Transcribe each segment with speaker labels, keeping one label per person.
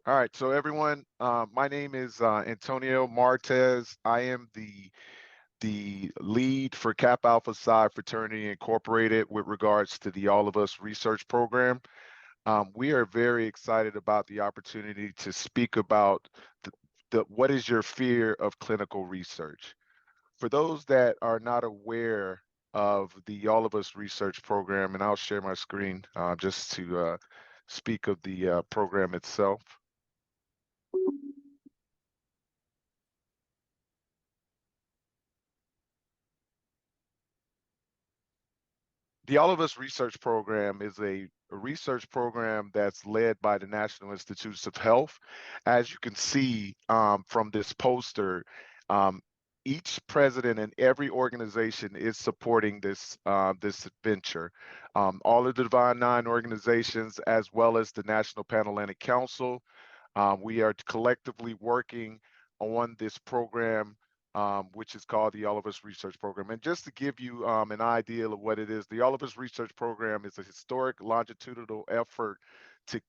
Speaker 1: All right, so everyone, my name is Antonio Martez. I am the lead for Kappa Alpha Psi Fraternity Incorporated with regards to the All of Us research program. We are very excited about the opportunity to speak about what is your fear of clinical research. For those that are not aware of the All of Us research program, and I'll share my screen just to speak of the program itself. The All of Us research program is a research program that's led by the National Institutes of Health. As you can see from this poster, um, each president and every organization is supporting this venture. All of the Divine Nine organizations, as well as the National Panhellenic Council, we are collectively working on this program, which is called the All of Us Research Program. And just to give you an idea of what it is, the All of Us Research Program is a historic longitudinal effort to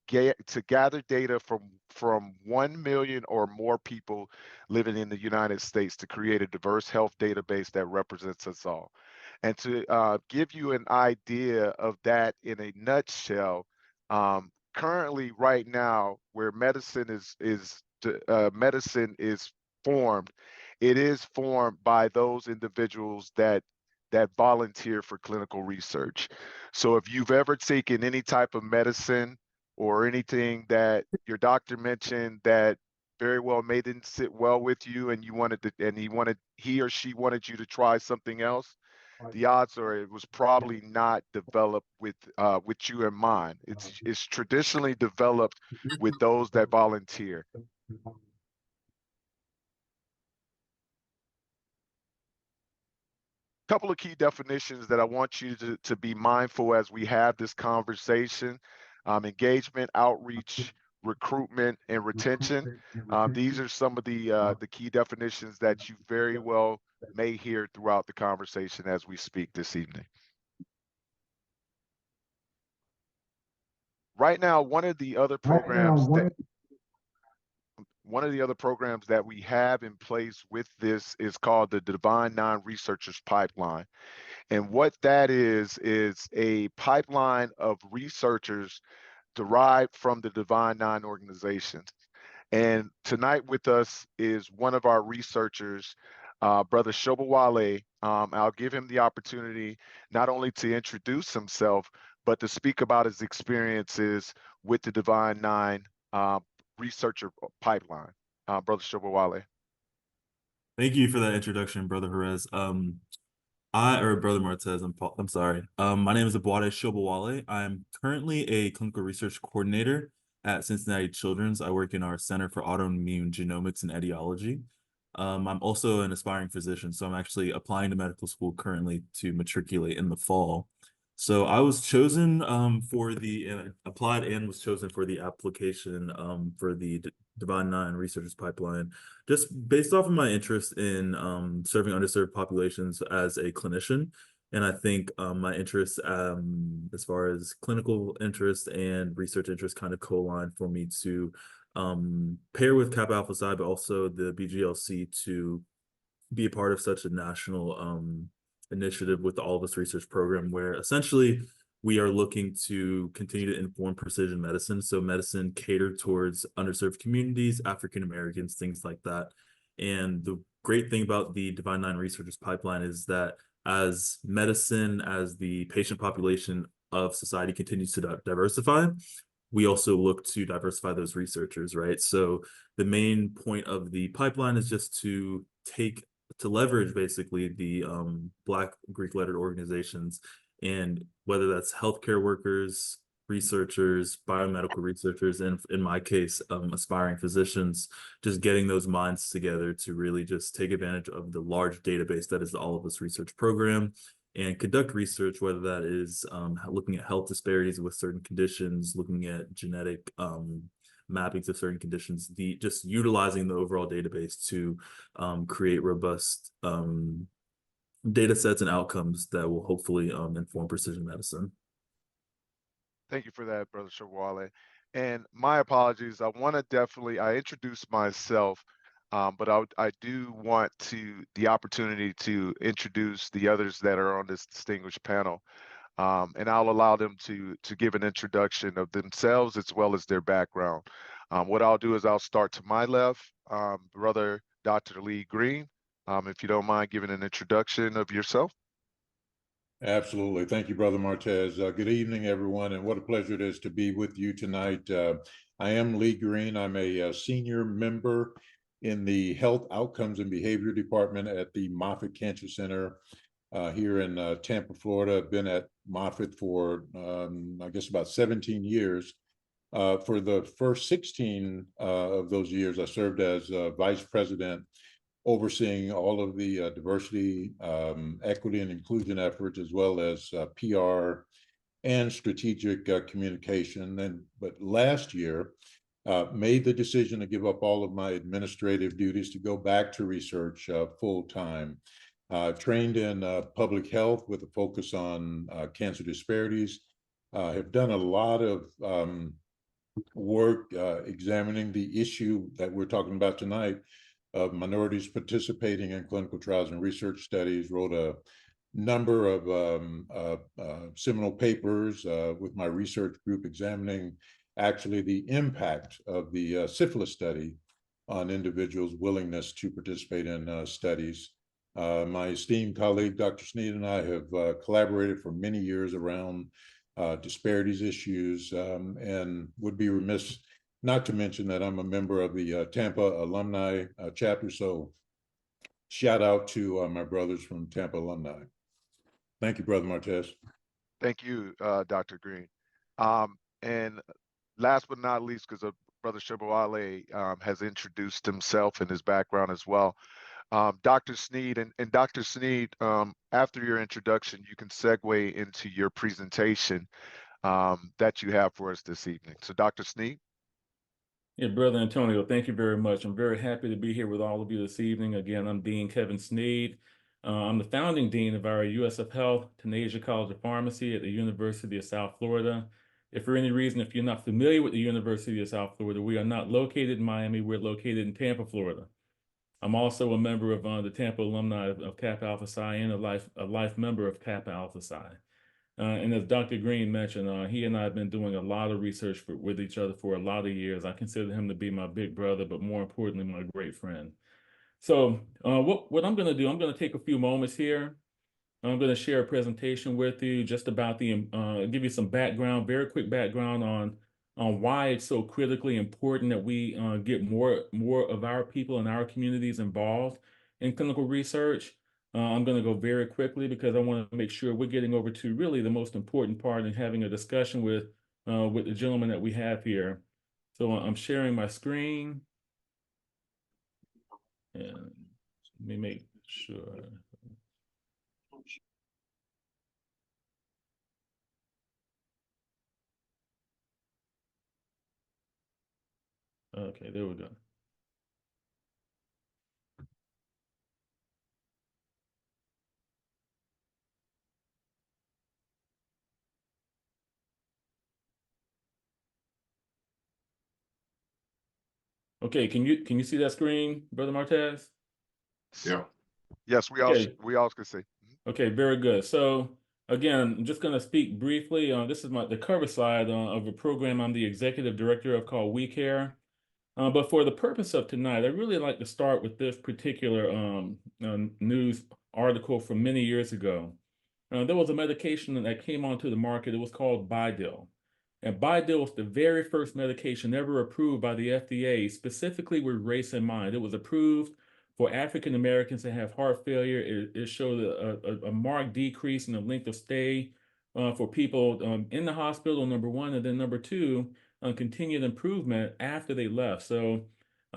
Speaker 1: gather data from 1 million or more people living in the United States to create a diverse health database that represents us all. And to give you an idea of that in a nutshell, currently right now where medicine is formed, it is formed by those individuals that volunteer for clinical research. So if you've ever taken any type of medicine or anything that your doctor mentioned that very well may didn't sit well with you and you wanted to and he or she wanted you to try something else, the odds are it was probably not developed with you in mind. It's traditionally developed with those that volunteer. Couple of key definitions that I want you to be mindful as we have this conversation: engagement, outreach, recruitment, and retention. These are some of the key definitions that you very well may hear throughout the conversation as we speak this evening. Right now, one of the other programs that we have in place with this is called the Divine Nine Researchers Pipeline. And what that is a pipeline of researchers derived from the Divine Nine organizations. And tonight with us is one of our researchers, Brother Shobawale. I'll give him the opportunity not only to introduce himself, but to speak about his experiences with the Divine Nine researcher pipeline. Brother Shobawale.
Speaker 2: Thank you for that introduction, Brother Jerez. Or Brother Martez, I'm sorry. My name is Abuade Shobawale. I'm currently a clinical research coordinator at Cincinnati Children's. I work in our Center for Autoimmune Genomics and Etiology. I'm also an aspiring physician, so I'm actually applying to medical school currently to matriculate in the fall. So I was chosen for the applied and was chosen for the application for the Divine Nine Researchers Pipeline, just based off of my interest in serving underserved populations as a clinician. And I think my interests, as far as clinical interest and research interest, kind of co-align for me to pair with Kappa Alpha Psi, but also the BGLC to be a part of such a national initiative with the All of Us Research Program, where essentially we are looking to continue to inform precision medicine. So medicine catered towards underserved communities, African Americans, things like that. And the great thing about the Divine Nine Researchers Pipeline is that as medicine, as the patient population of society continues to diversify, we also look to diversify those researchers, right? So the main point of the pipeline is just to leverage basically the Black Greek lettered organizations, and whether that's healthcare workers, researchers, biomedical researchers, and in my case, aspiring physicians, just getting those minds together to really just take advantage of the large database that is the All of Us research program and conduct research, whether that is looking at health disparities with certain conditions, looking at genetic mappings of certain conditions, just utilizing the overall database to create robust data sets and outcomes that will hopefully inform precision medicine.
Speaker 1: Thank you for that, Brother Shobawale. And my apologies. I introduced myself, but I do want the opportunity to introduce the others that are on this distinguished panel. And I'll allow them to give an introduction of themselves as well as their background. What I'll do is I'll start to my left, Brother Dr. Lee Green. If you don't mind giving an introduction of yourself.
Speaker 3: Absolutely. Thank you, Brother Martez. Good evening, everyone, and what a pleasure it is to be with you tonight. I am Lee Green. I'm a senior member in the Health Outcomes and Behavior Department at the Moffitt Cancer Center here in Tampa, Florida. I've been at Moffitt for, I guess, about 17 years. For the first 16 of those years, I served as vice president overseeing all of the diversity, equity, and inclusion efforts, as well as PR and strategic communication. But last year, made the decision to give up all of my administrative duties to go back to research full time. I've trained in public health with a focus on cancer disparities. Have done a lot of work examining the issue that we're talking about tonight of minorities participating in clinical trials and research studies, wrote a number of seminal papers with my research group examining actually the impact of the syphilis study on individuals' willingness to participate in studies. My esteemed colleague, Dr. Sneed, and I have collaborated for many years around disparities issues and would be remiss not to mention that I'm a member of the Tampa alumni chapter. So shout out to my brothers from Tampa alumni. Thank you, Brother Martez.
Speaker 1: Thank you, Dr. Green. And last but not least, because Brother Shobowale has introduced himself and his background as well. Dr. Sneed, and Dr. Sneed, after your introduction, you can segue into your presentation that you have for us this evening. So Dr. Sneed.
Speaker 4: Yeah, Brother Antonio, thank you very much. I'm very happy to be here with all of you this evening. Again, I'm Dean Kevin Sneed. I'm the founding dean of our USF Health Tanasia College of Pharmacy at the University of South Florida. If for any reason, if you're not familiar with the University of South Florida, we are not located in Miami. We're located in Tampa, Florida. I'm also a member of the Tampa alumni of Kappa Alpha Psi and a life member of Kappa Alpha Psi. And as Dr. Green mentioned, he and I have been doing a lot of research with each other for a lot of years. I consider him to be my big brother, but more importantly, my great friend. So what I'm going to do, I'm going to take a few moments here. I'm going to share a presentation with you just about give you some background, very quick background on why it's so critically important that we get more of our people in our communities involved in clinical research. I'm going to go very quickly because I want to make sure we're getting over to really the most important part and having a discussion with the gentleman that we have here. So I'm sharing my screen. And let me make sure. Okay, there we go. Okay, can you see that screen, Brother Martez?
Speaker 3: Yeah.
Speaker 1: Yes, we all can see.
Speaker 4: Okay, very good. So again, I'm just going to speak briefly. This is the cover slide of a program I'm the executive director of called We Care. But for the purpose of tonight, I'd really like to start with this particular news article from many years ago. There was a medication that came onto the market. It was called Bidil. And Bidil was the very first medication ever approved by the FDA, specifically with race in mind. It was approved for African Americans that have heart failure. It showed a marked decrease in the length of stay for people in the hospital, number one, and then number two, continued improvement after they left. So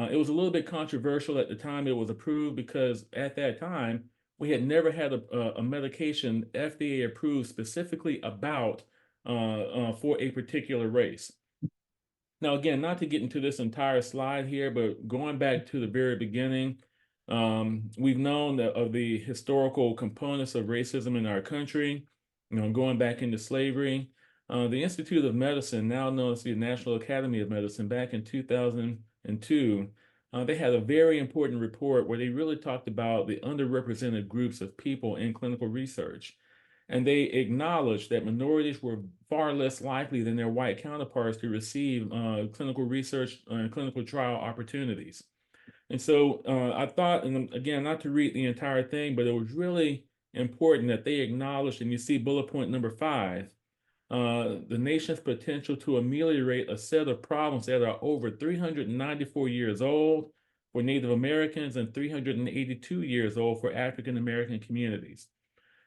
Speaker 4: it was a little bit controversial at the time it was approved because at that time, we had never had a medication FDA approved specifically about for a particular race. Now, again, not to get into this entire slide here, but going back to the very beginning, we've known of the historical components of racism in our country, going back into slavery. The Institute of Medicine, now known as the National Academy of Medicine, back in 2002, they had a very important report where they really talked about the underrepresented groups of people in clinical research. And they acknowledged that minorities were far less likely than their white counterparts to receive clinical research and clinical trial opportunities. And so I thought, and again, not to read the entire thing, but it was really important that they acknowledged, and you see bullet point number 5, the nation's potential to ameliorate a set of problems that are over 394 years old for Native Americans and 382 years old for African American communities.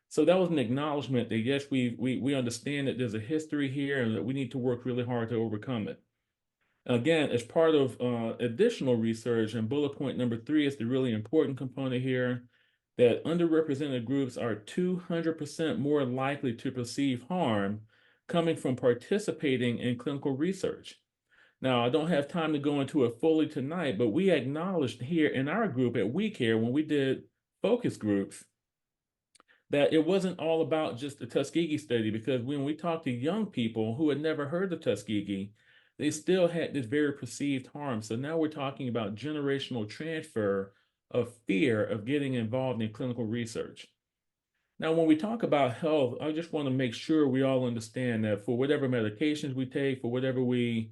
Speaker 4: So that was an acknowledgement that yes, we understand that there's a history here and that we need to work really hard to overcome it. Again, as part of additional research, and bullet point number 3 is the really important component here, that underrepresented groups are 200% more likely to perceive harm coming from participating in clinical research. Now, I don't have time to go into it fully tonight, but we acknowledged here in our group at WeCare when we did focus groups that it wasn't all about just the Tuskegee study, because when we talked to young people who had never heard of Tuskegee, they still had this very perceived harm. So now we're talking about generational transfer of fear of getting involved in clinical research. Now, when we talk about health, I just want to make sure we all understand that for whatever medications we take, for whatever we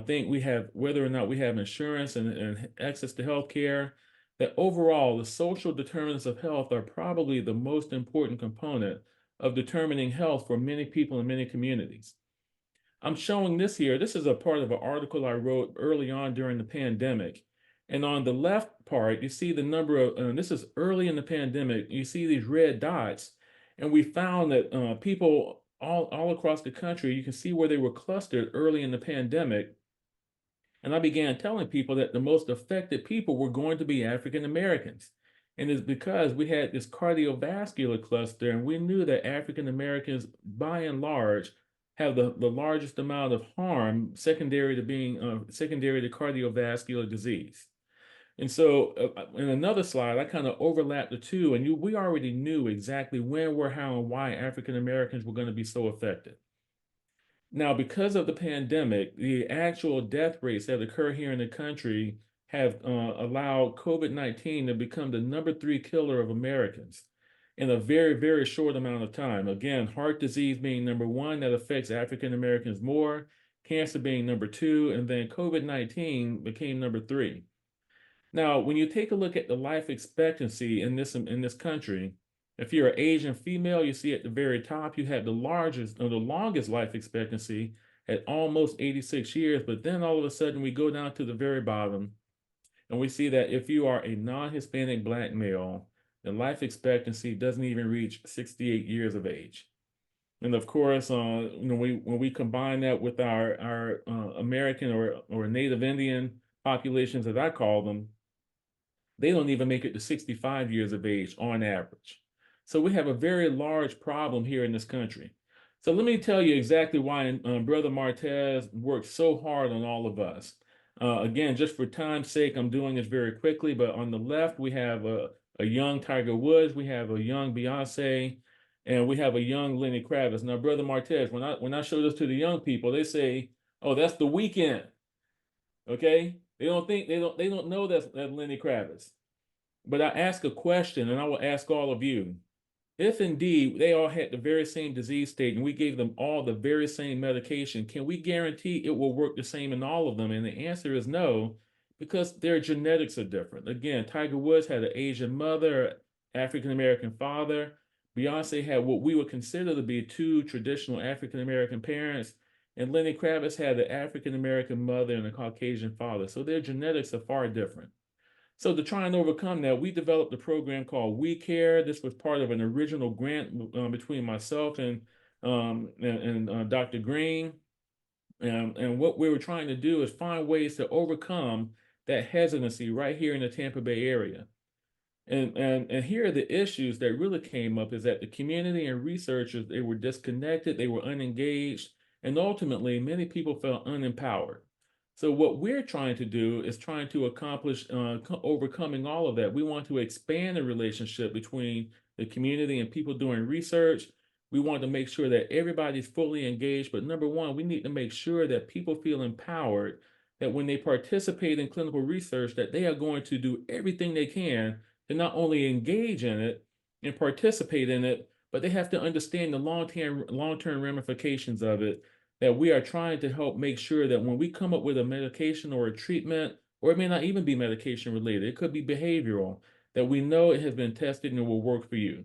Speaker 4: think we have, whether or not we have insurance and access to health care, that overall, the social determinants of health are probably the most important component of determining health for many people in many communities. I'm showing this here. This is a part of an article I wrote early on during the pandemic. And on the left part, you see the number of, this is early in the pandemic, you see these red dots. And we found that people all across the country, you can see where they were clustered early in the pandemic. And I began telling people that the most affected people were going to be African Americans. And it's because we had this cardiovascular cluster, and we knew that African Americans, by and large, have the largest amount of harm secondary to being secondary to cardiovascular disease. And so in another slide, I kind of overlapped the two, and we already knew exactly when, where, how, and why African Americans were going to be so affected. Now, because of the pandemic, the actual death rates that occur here in the country have allowed COVID-19 to become the #3 killer of Americans in a very, very short amount of time. Again, heart disease being #1, that affects African Americans more, cancer being #2, and then COVID-19 became #3. Now, when you take a look at the life expectancy in this country, if you're an Asian female, you see at the very top, you have the largest or the longest life expectancy at almost 86 years. But then all of a sudden we go down to the very bottom and we see that if you are a non-Hispanic Black male, the life expectancy doesn't even reach 68 years of age. And of course, when we combine that with our American or Native Indian populations, as I call them, they don't even make it to 65 years of age on average. So we have a very large problem here in this country. So let me tell you exactly why Brother Martez worked so hard on all of us. Again, just for time's sake, I'm doing this very quickly, but on the left, we have a young Tiger Woods, we have a young Beyonce, and we have a young Lenny Kravitz. Now, Brother Martez, when I show this to the young people, they say, "Oh, that's The Weeknd." Okay? They don't know that's Lenny Kravitz. But I ask a question, and I will ask all of you. If indeed they all had the very same disease state and we gave them all the very same medication, can we guarantee it will work the same in all of them? And the answer is no, because their genetics are different. Again, Tiger Woods had an Asian mother, African-American father. Beyonce had what we would consider to be 2 traditional African-American parents. And Lenny Kravitz had an African-American mother and a Caucasian father. So their genetics are far different. So to try and overcome that, we developed a program called We Care. This was part of an original grant between myself and Dr. Green. And what we were trying to do is find ways to overcome that hesitancy right here in the Tampa Bay area. And here are the issues that really came up is that the community and researchers, they were disconnected, they were unengaged, and ultimately many people felt unempowered. So what we're trying to do is trying to accomplish overcoming all of that. We want to expand the relationship between the community and people doing research. We wanted to make sure that everybody's fully engaged. But number one, we need to make sure that people feel empowered, that when they participate in clinical research, that they are going to do everything they can to not only engage in it and participate in it, but they have to understand the long-term ramifications of it, that we are trying to help make sure that when we come up with a medication or a treatment, or it may not even be medication related, it could be behavioral, that we know it has been tested and it will work for you.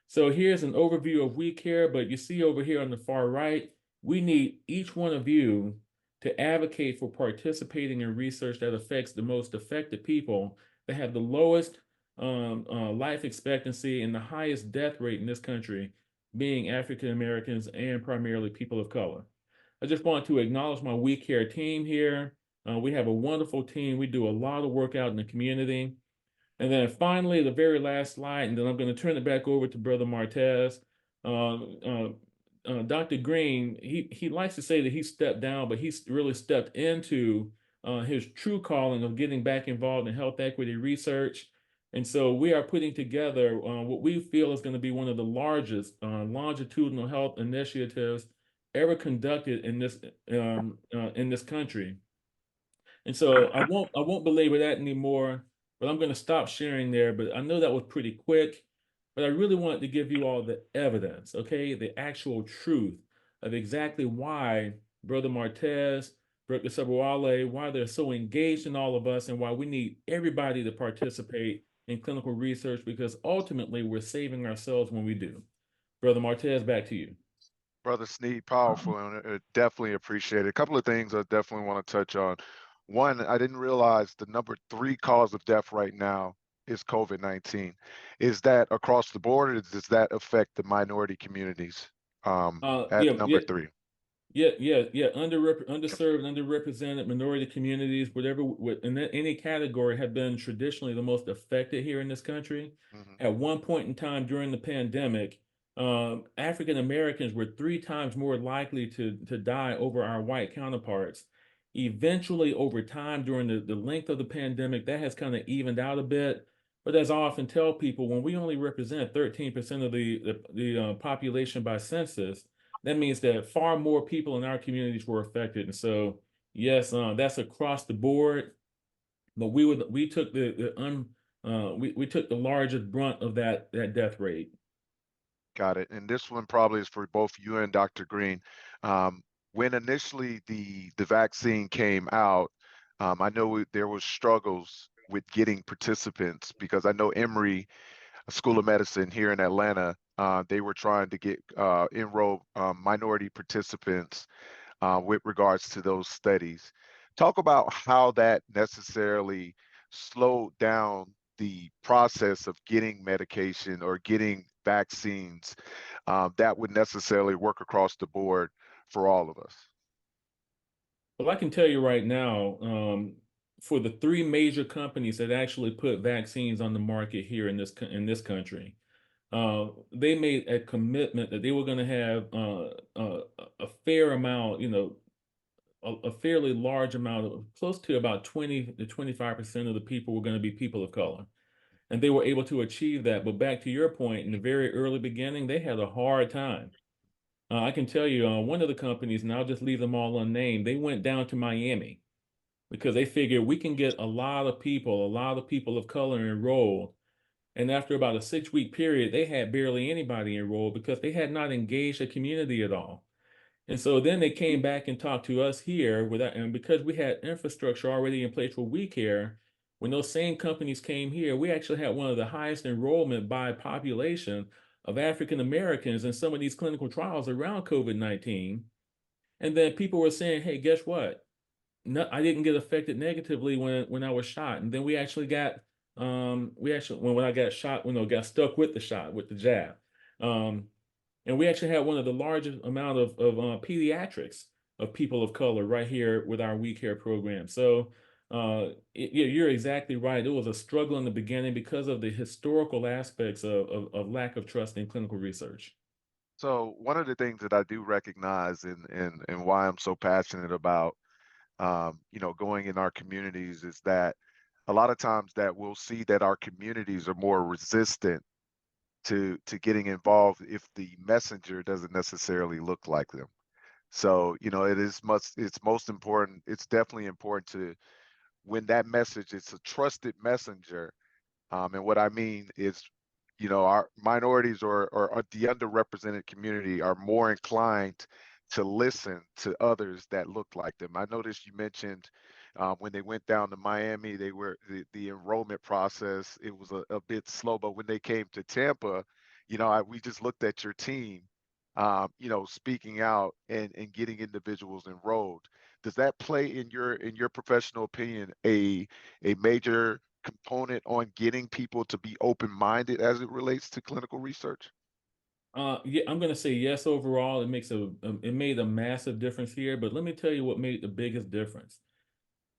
Speaker 4: So here's an overview of We Care, but you see over here on the far right, we need each one of you to advocate for participating in research that affects the most affected people that have the lowest life expectancy and the highest death rate in this country, being African Americans and primarily people of color. I just want to acknowledge my We Care team here. We have a wonderful team. We do a lot of work out in the community. And then finally, the very last slide, and then I'm going to turn it back over to Brother Martez. Dr. Green, he likes to say that he stepped down, but he's really stepped into his true calling of getting back involved in health equity research. And so we are putting together what we feel is going to be one of the largest longitudinal health initiatives ever conducted in this country. And so I won't belabor that anymore, but I'm going to stop sharing there. But I know that was pretty quick, but I really wanted to give you all the evidence, okay, the actual truth of exactly why Brother Martez, Brother Sabawale, why they're so engaged in all of us, and why we need everybody to participate in clinical research, because ultimately we're saving ourselves when we do. Brother Martez, back to you.
Speaker 1: Brother Sneed, powerful, and definitely appreciate it. A couple of things I definitely want to touch on. One, I didn't realize the number 3 cause of death right now is COVID-19. Is that across the board, or does that affect the minority communities at number 3?
Speaker 4: Yeah. Underserved, underrepresented minority communities, whatever, in any category, have been traditionally the most affected here in this country. At one point in time during the pandemic, African Americans were 3 times more likely to die over our white counterparts. Eventually, over time, during the length of the pandemic, that has kind of evened out a bit. But as I often tell people, when we only represent 13% of the population by census, that means that far more people in our communities were affected. And so, yes, that's across the board. But we took we took the largest brunt of that death rate.
Speaker 1: Got it. And this one probably is for both you and Dr. Green. When initially the vaccine came out, I know there was struggles with getting participants, because I know Emory School of Medicine here in Atlanta, they were trying to get enroll minority participants with regards to those studies. Talk about how that necessarily slowed down the process of getting medication or getting vaccines that would necessarily work across the board for all of us.
Speaker 4: Well, I can tell you right now, for the 3 major companies that actually put vaccines on the market here in this country, they made a commitment that they were going to have a fair amount, a fairly large amount of, close to about 20 to 25% of the people were going to be people of color. And they were able to achieve that. But back to your point, in the very early beginning, they had a hard time. I can tell you, one of the companies, and I'll just leave them all unnamed, they went down to Miami because they figured we can get a lot of people of color enrolled. And after about a 6-week period, they had barely anybody enrolled because they had not engaged the community at all. And so then they came back and talked to us here and because we had infrastructure already in place for We Care, when those same companies came here, we actually had one of the highest enrollment by population of African Americans in some of these clinical trials around COVID-19. And then people were saying, hey, guess what? No, I didn't get affected negatively when I was shot. And then we actually got when I got shot, got stuck with the shot, with the jab. And we actually had one of the largest amount of pediatrics of people of color right here with our We Care program. So you're exactly right. It was a struggle in the beginning because of the historical aspects of lack of trust in clinical research.
Speaker 1: So one of the things that I do recognize and why I'm so passionate about going in our communities is that a lot of times that we'll see that our communities are more resistant to getting involved if the messenger doesn't necessarily look like them. So, you know, it's most important. It's definitely important to, when that message, it's a trusted messenger. And what I mean is, you know, our minorities or the underrepresented community are more inclined to listen to others that look like them. I noticed you mentioned when they went down to Miami, they were the enrollment process, it was a bit slow, but when they came to Tampa, you know, we just looked at your team, you know, speaking out and getting individuals enrolled. Does that play in your professional opinion a major component on getting people to be open-minded as it relates to clinical research?
Speaker 4: Yeah, I'm gonna say yes overall. It made a massive difference here, but let me tell you what made the biggest difference.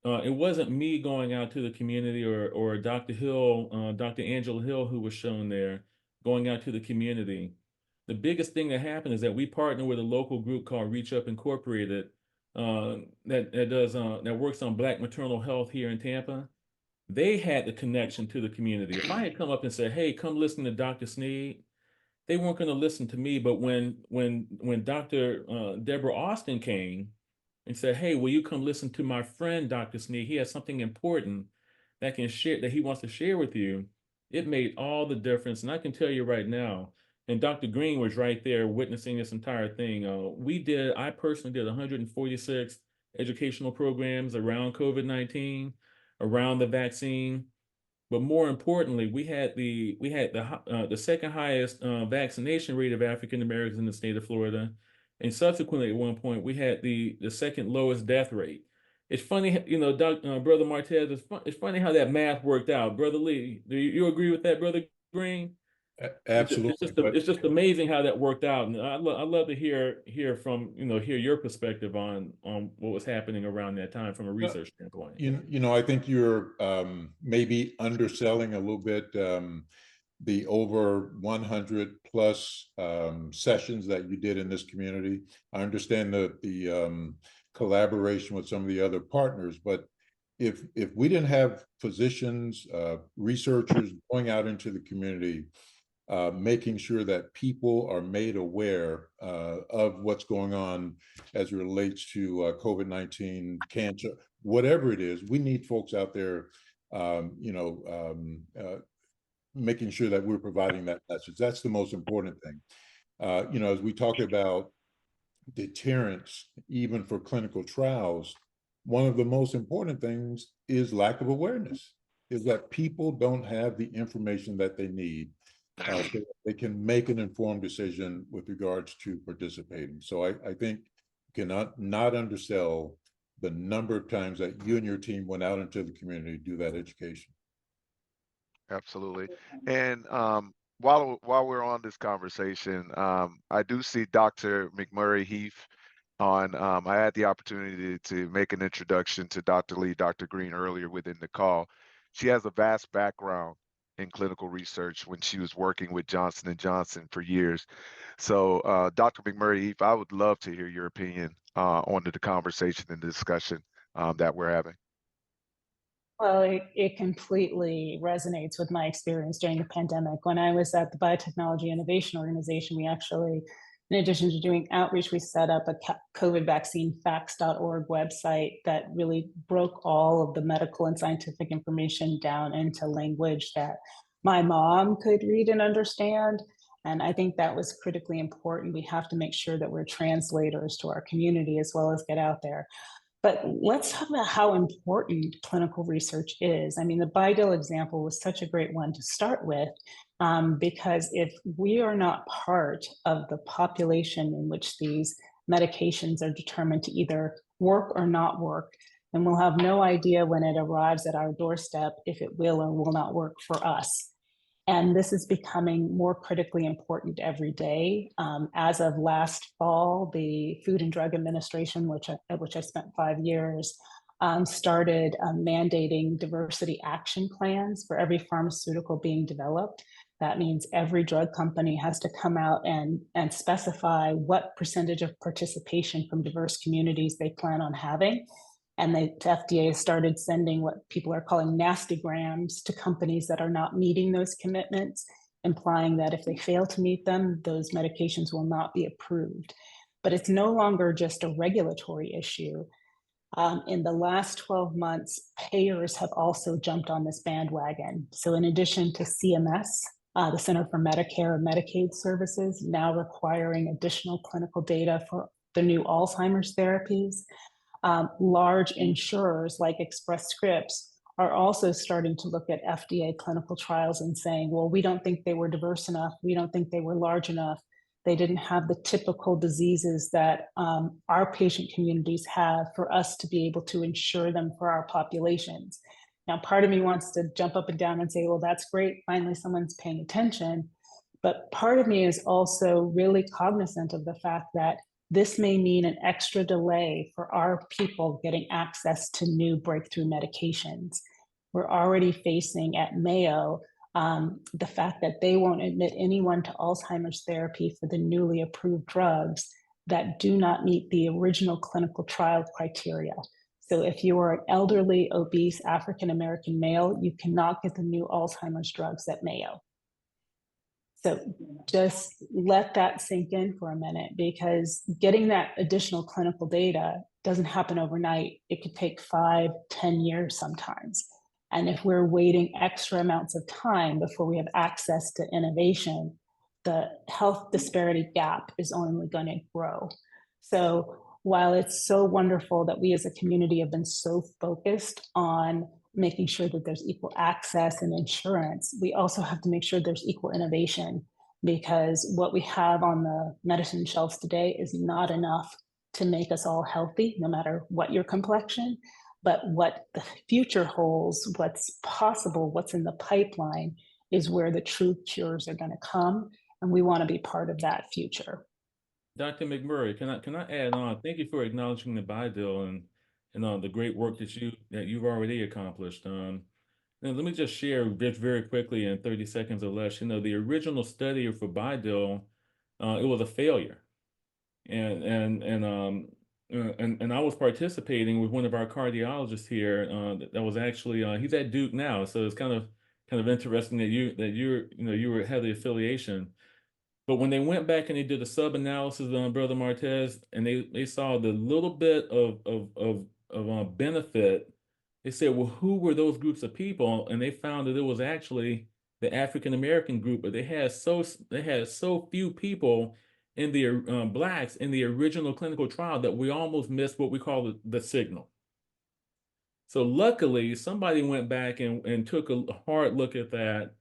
Speaker 4: It wasn't me going out to the community or Dr. Hill, Dr. Angela Hill, who was shown there, going out to the community. The biggest thing that happened is that we partner with a local group called Reach Up Incorporated, that works on Black maternal health here in Tampa. They had the connection to the community. If I had come up and said, "Hey, come listen to Dr. Sneed," they weren't going to listen to me. But when Dr. Deborah Austin came and said, "Hey, will you come listen to my friend Dr. Sneed? He has something important that he wants to share with you," it made all the difference. And I can tell you right now, and Dr. Green was right there witnessing this entire thing. I personally did 146 educational programs around COVID-19, around the vaccine. But more importantly, we had the second highest vaccination rate of African Americans in the state of Florida, and subsequently at one point we had the second lowest death rate. It's funny, you know, Brother Martez. It's funny how that math worked out. Brother Lee, do you agree with that, Brother Green?
Speaker 3: Absolutely.
Speaker 4: It's just amazing how that worked out, and I love to hear your perspective on what was happening around that time from a research standpoint.
Speaker 3: You know, I think you're maybe underselling a little bit the over 100 plus sessions that you did in this community. I understand the collaboration with some of the other partners, but if we didn't have physicians, researchers going out into the community, making sure that people are made aware of what's going on as it relates to COVID-19, cancer, whatever it is, we need folks out there, making sure that we're providing that message. That's the most important thing. You know, as we talk about deterrence, even for clinical trials, one of the most important things is lack of awareness, is that people don't have the information that they need so that they can make an informed decision with regards to participating. So I think you cannot not undersell the number of times that you and your team went out into the community to do that education.
Speaker 1: Absolutely. And while we're on this conversation, I do see Dr. McMurray Heath on. I had the opportunity to make an introduction to Dr. Lee, Dr. Green earlier within the call. She has a vast background in clinical research when she was working with Johnson & Johnson for years. So, Dr. McMurray Heath, I would love to hear your opinion on the conversation and the discussion that we're having.
Speaker 5: Well, it completely resonates with my experience during the pandemic. When I was at the Biotechnology Innovation Organization, we actually, in addition to doing outreach, we set up a COVIDvaccinefacts.org website that really broke all of the medical and scientific information down into language that my mom could read and understand. And I think that was critically important. We have to make sure that we're translators to our community as well as get out there. But let's talk about how important clinical research is. I mean, the Bidil example was such a great one to start with, because if we are not part of the population in which these medications are determined to either work or not work, then we'll have no idea when it arrives at our doorstep if it will or will not work for us. And this is becoming more critically important every day. As of last fall, the Food and Drug Administration, which I spent 5 years, started mandating diversity action plans for every pharmaceutical being developed. That means every drug company has to come out and specify what percentage of participation from diverse communities they plan on having. And the FDA started sending what people are calling nastygrams to companies that are not meeting those commitments. implying that if they fail to meet them, those medications will not be approved. But it's no longer just a regulatory issue. In the last 12 months, payers have also jumped on this bandwagon. So in addition to CMS, the Center for Medicare and Medicaid Services, now requiring additional clinical data for the new Alzheimer's therapies, large insurers like Express Scripts are also starting to look at FDA clinical trials and saying, well, we don't think they were diverse enough. We don't think they were large enough. They didn't have the typical diseases that our patient communities have for us to be able to insure them for our populations. Now, part of me wants to jump up and down and say, well, that's great. Finally, someone's paying attention. But part of me is also really cognizant of the fact that this may mean an extra delay for our people getting access to new breakthrough medications. We're already facing at Mayo the fact that they won't admit anyone to Alzheimer's therapy for the newly approved drugs that do not meet the original clinical trial criteria. So if you are an elderly, obese African-American male, you cannot get the new Alzheimer's drugs at Mayo. So just let that sink in for a minute, because getting that additional clinical data doesn't happen overnight. It could take 5, 10 years sometimes. And if we're waiting extra amounts of time before we have access to innovation, the health disparity gap is only going to grow. So while it's so wonderful that we as a community have been so focused on making sure that there's equal access and insurance, we also have to make sure there's equal innovation, because what we have on the medicine shelves today is not enough to make us all healthy, no matter what your complexion. But what the future holds, what's possible, what's in the pipeline, is where the true cures are going to come, and we want to be part of that future.
Speaker 4: Dr. McMurray, can I add on? Thank you for acknowledging the BIDIL and the great work that you've already accomplished. And let me just share just very quickly in 30 seconds or less. The original study for BIDIL, it was a failure, and I was participating with one of our cardiologists here. That was actually he's at Duke now, so it's kind of interesting that you had the affiliation. But when they went back and they did a sub-analysis on Brother Martez, and they saw the little bit of benefit, they said, well, who were those groups of people? And they found that it was actually the African-American group, but they had so few people in the blacks in the original clinical trial that we almost missed what we call the signal. So luckily, somebody went back and took a hard look at that,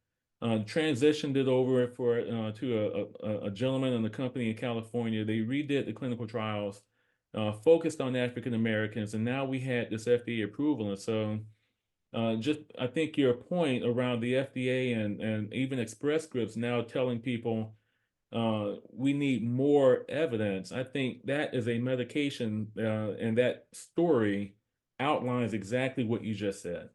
Speaker 4: transitioned it over to a gentleman in the company in California. They redid the clinical trials, focused on African Americans, and now we had this FDA approval. And so I think your point around the FDA and even Express Scripts now telling people we need more evidence. I think that is a medication, and that story outlines exactly what you just said.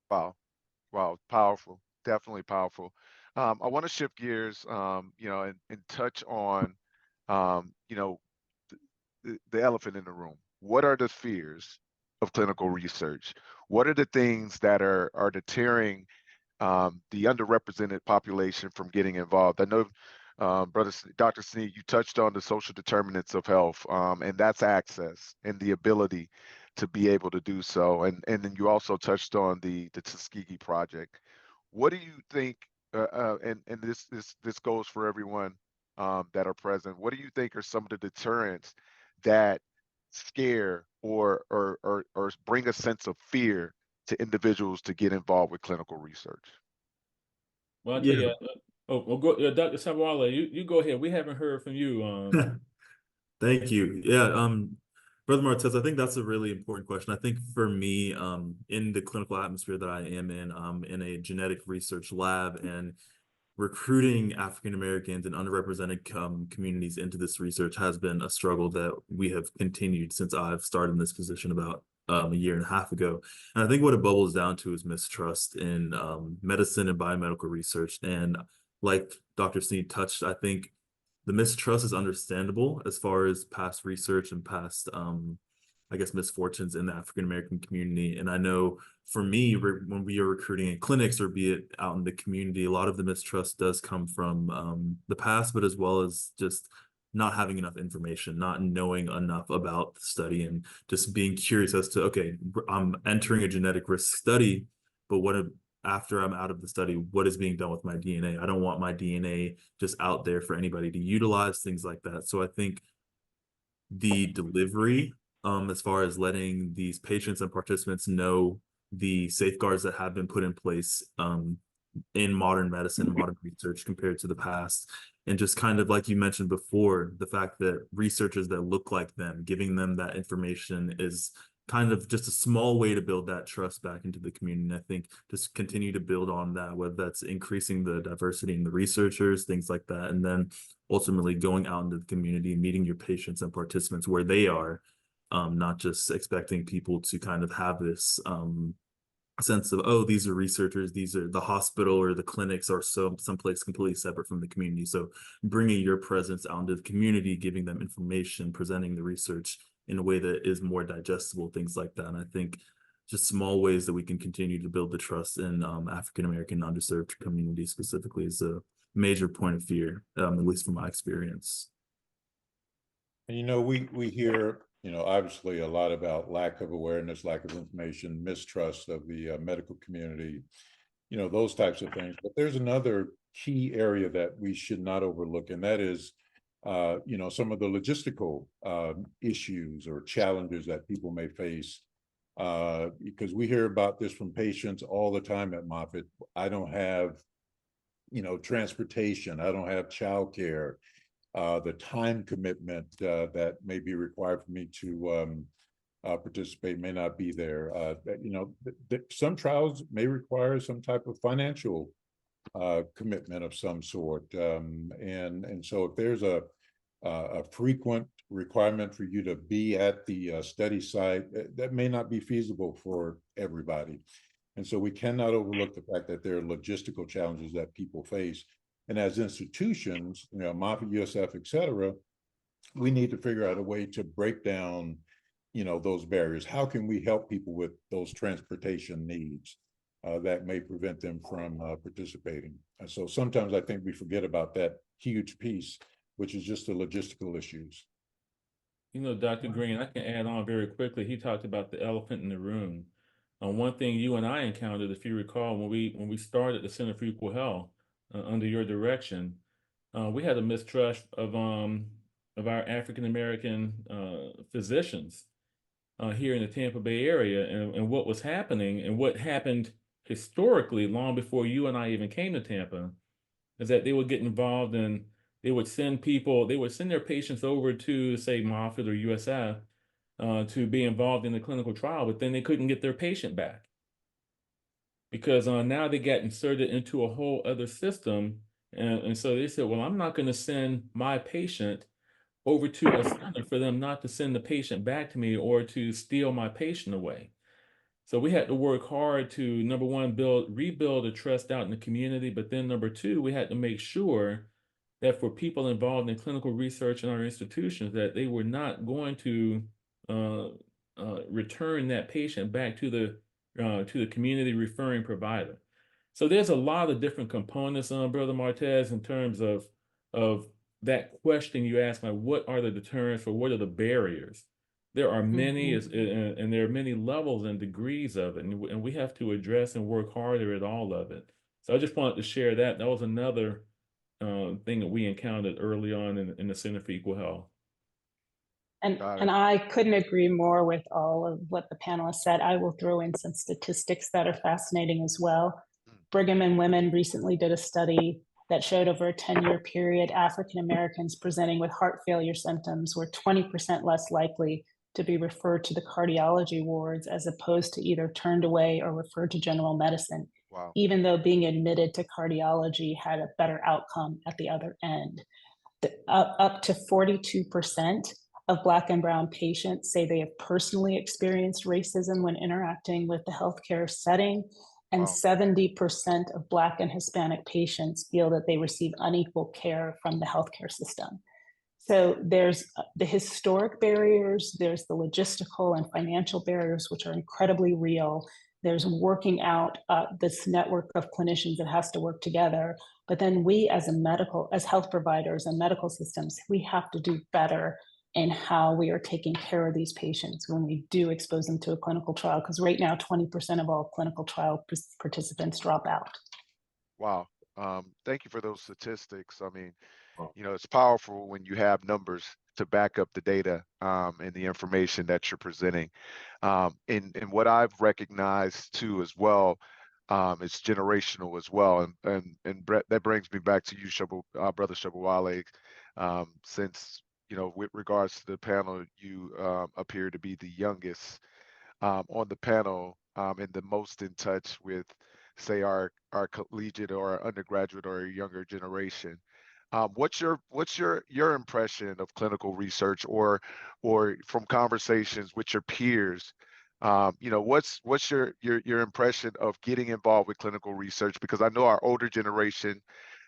Speaker 1: Wow, powerful, definitely powerful. I want to shift gears, and touch on, the elephant in the room. What are the fears of clinical research? What are the things that are deterring the underrepresented population from getting involved? I know, Dr. Sneed, you touched on the social determinants of health, and that's access and the ability to be able to do so. And then you also touched on the Tuskegee Project. What do you think, and this goes for everyone that are present, what do you think are some of the deterrents that scare or bring a sense of fear to individuals to get involved with clinical research?
Speaker 4: Well, I'll tell you, Dr. Sabawala, you go ahead. We haven't heard from you.
Speaker 2: Thank you. Yeah, Brother Martez, I think that's a really important question. I think for me, in the clinical atmosphere that I am in a genetic research lab, and recruiting African Americans and underrepresented communities into this research has been a struggle that we have continued since I've started in this position about a year and a half ago. And I think what it bubbles down to is mistrust in medicine and biomedical research. And like Dr. Sneed touched, I think the mistrust is understandable as far as past research and past I guess, misfortunes in the African American community. And I know for me, when we are recruiting in clinics or be it out in the community, a lot of the mistrust does come from the past, but as well as just not having enough information, not knowing enough about the study, and just being curious as to, okay, I'm entering a genetic risk study, but after I'm out of the study, what is being done with my DNA? I don't want my DNA just out there for anybody to utilize, things like that. So I think the delivery, as far as letting these patients and participants know the safeguards that have been put in place in modern medicine, modern research compared to the past. And just kind of like you mentioned before, the fact that researchers that look like them, giving them that information is kind of just a small way to build that trust back into the community. And I think just continue to build on that, whether that's increasing the diversity in the researchers, things like that. And then ultimately going out into the community and meeting your patients and participants where they are, not just expecting people to kind of have this sense of, oh, these are researchers, these are the hospital or the clinics are someplace completely separate from the community. So bringing your presence out into the community, giving them information, presenting the research in a way that is more digestible, things like that. And I think just small ways that we can continue to build the trust in African-American underserved communities specifically is a major point of fear, at least from my experience.
Speaker 3: And, we hear, obviously a lot about lack of awareness, lack of information, mistrust of the medical community, those types of things. But there's another key area that we should not overlook, and that is, some of the logistical issues or challenges that people may face. Because we hear about this from patients all the time at Moffitt. I don't have, transportation. I don't have childcare. The time commitment that may be required for me to participate may not be there. Some trials may require some type of financial commitment of some sort, and so if there's a frequent requirement for you to be at the study site, that may not be feasible for everybody. And so we cannot overlook the fact that there are logistical challenges that people face. And as institutions, Moffitt, USF, et cetera, we need to figure out a way to break down, those barriers. How can we help people with those transportation needs that may prevent them from participating? And so sometimes I think we forget about that huge piece, which is just the logistical issues.
Speaker 4: Dr. Green, I can add on very quickly. He talked about the elephant in the room. One thing you and I encountered, if you recall, when we started the Center for Equal Health under your direction, we had a mistrust of our African American physicians here in the Tampa Bay area, and what was happening, and what happened historically long before you and I even came to Tampa, is that they would get involved in. They would send their patients over to, say, Moffitt or USF to be involved in the clinical trial, but then they couldn't get their patient back because now they got inserted into a whole other system. And so they said, well, I'm not going to send my patient over to a center for them not to send the patient back to me or to steal my patient away. So we had to work hard to, number one, rebuild the trust out in the community. But then number two, we had to make sure that for people involved in clinical research in our institutions, that they were not going to return that patient back to the community referring provider. So there's a lot of different components, Brother Martez, in terms of that question you asked, like, what are the deterrents or what are the barriers? There are many, and there are many levels and degrees of it, and we have to address and work harder at all of it. So I just wanted to share that. That was another thing that we encountered early on in the Center for Equal Health.
Speaker 5: And I couldn't agree more with all of what the panelists said. I will throw in some statistics that are fascinating as well. Brigham and Women recently did a study that showed over a 10-year period, African Americans presenting with heart failure symptoms were 20% less likely to be referred to the cardiology wards as opposed to either turned away or referred to general medicine. Wow. Even though being admitted to cardiology had a better outcome at the other end. Up to 42% of Black and Brown patients say they have personally experienced racism when interacting with the healthcare setting, and 70% of Black and Hispanic patients feel that they receive unequal care from the healthcare system. So there's the historic barriers, there's the logistical and financial barriers, which are incredibly real. There's working out this network of clinicians that has to work together. But then we as health providers and medical systems, we have to do better in how we are taking care of these patients when we do expose them to a clinical trial. Because right now, 20% of all clinical trial participants drop out.
Speaker 1: Wow. Thank you for those statistics. I mean, it's powerful when you have numbers to back up the data and the information that you're presenting. And what I've recognized too as well, it's generational as well. And Brett, that brings me back to you, Brother Shobowale, since, with regards to the panel, you appear to be the youngest on the panel and the most in touch with, say, our collegiate or our undergraduate or younger generation. What's your impression of clinical research, or from conversations with your peers? What's your impression of getting involved with clinical research? Because I know our older generation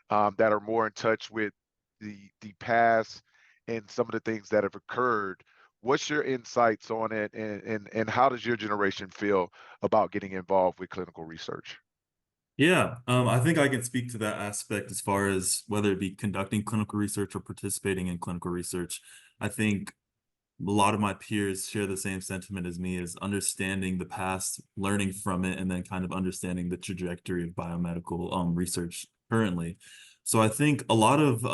Speaker 1: that are more in touch with the past and some of the things that have occurred. What's your insights on it, and how does your generation feel about getting involved with clinical research?
Speaker 2: Yeah, I think I can speak to that aspect as far as whether it be conducting clinical research or participating in clinical research. I think a lot of my peers share the same sentiment as me, is understanding the past, learning from it, and then kind of understanding the trajectory of biomedical research currently. So I think a lot of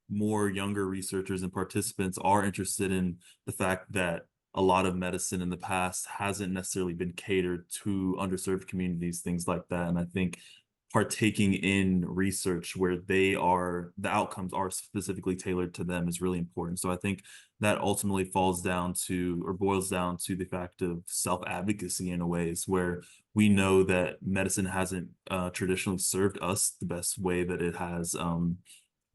Speaker 2: more younger researchers and participants are interested in the fact that a lot of medicine in the past hasn't necessarily been catered to underserved communities, things like that. And I think partaking in research where the outcomes are specifically tailored to them is really important. So I think that ultimately falls down to, or boils down to, the fact of self-advocacy in a ways where we know that medicine hasn't traditionally served us the best way that it has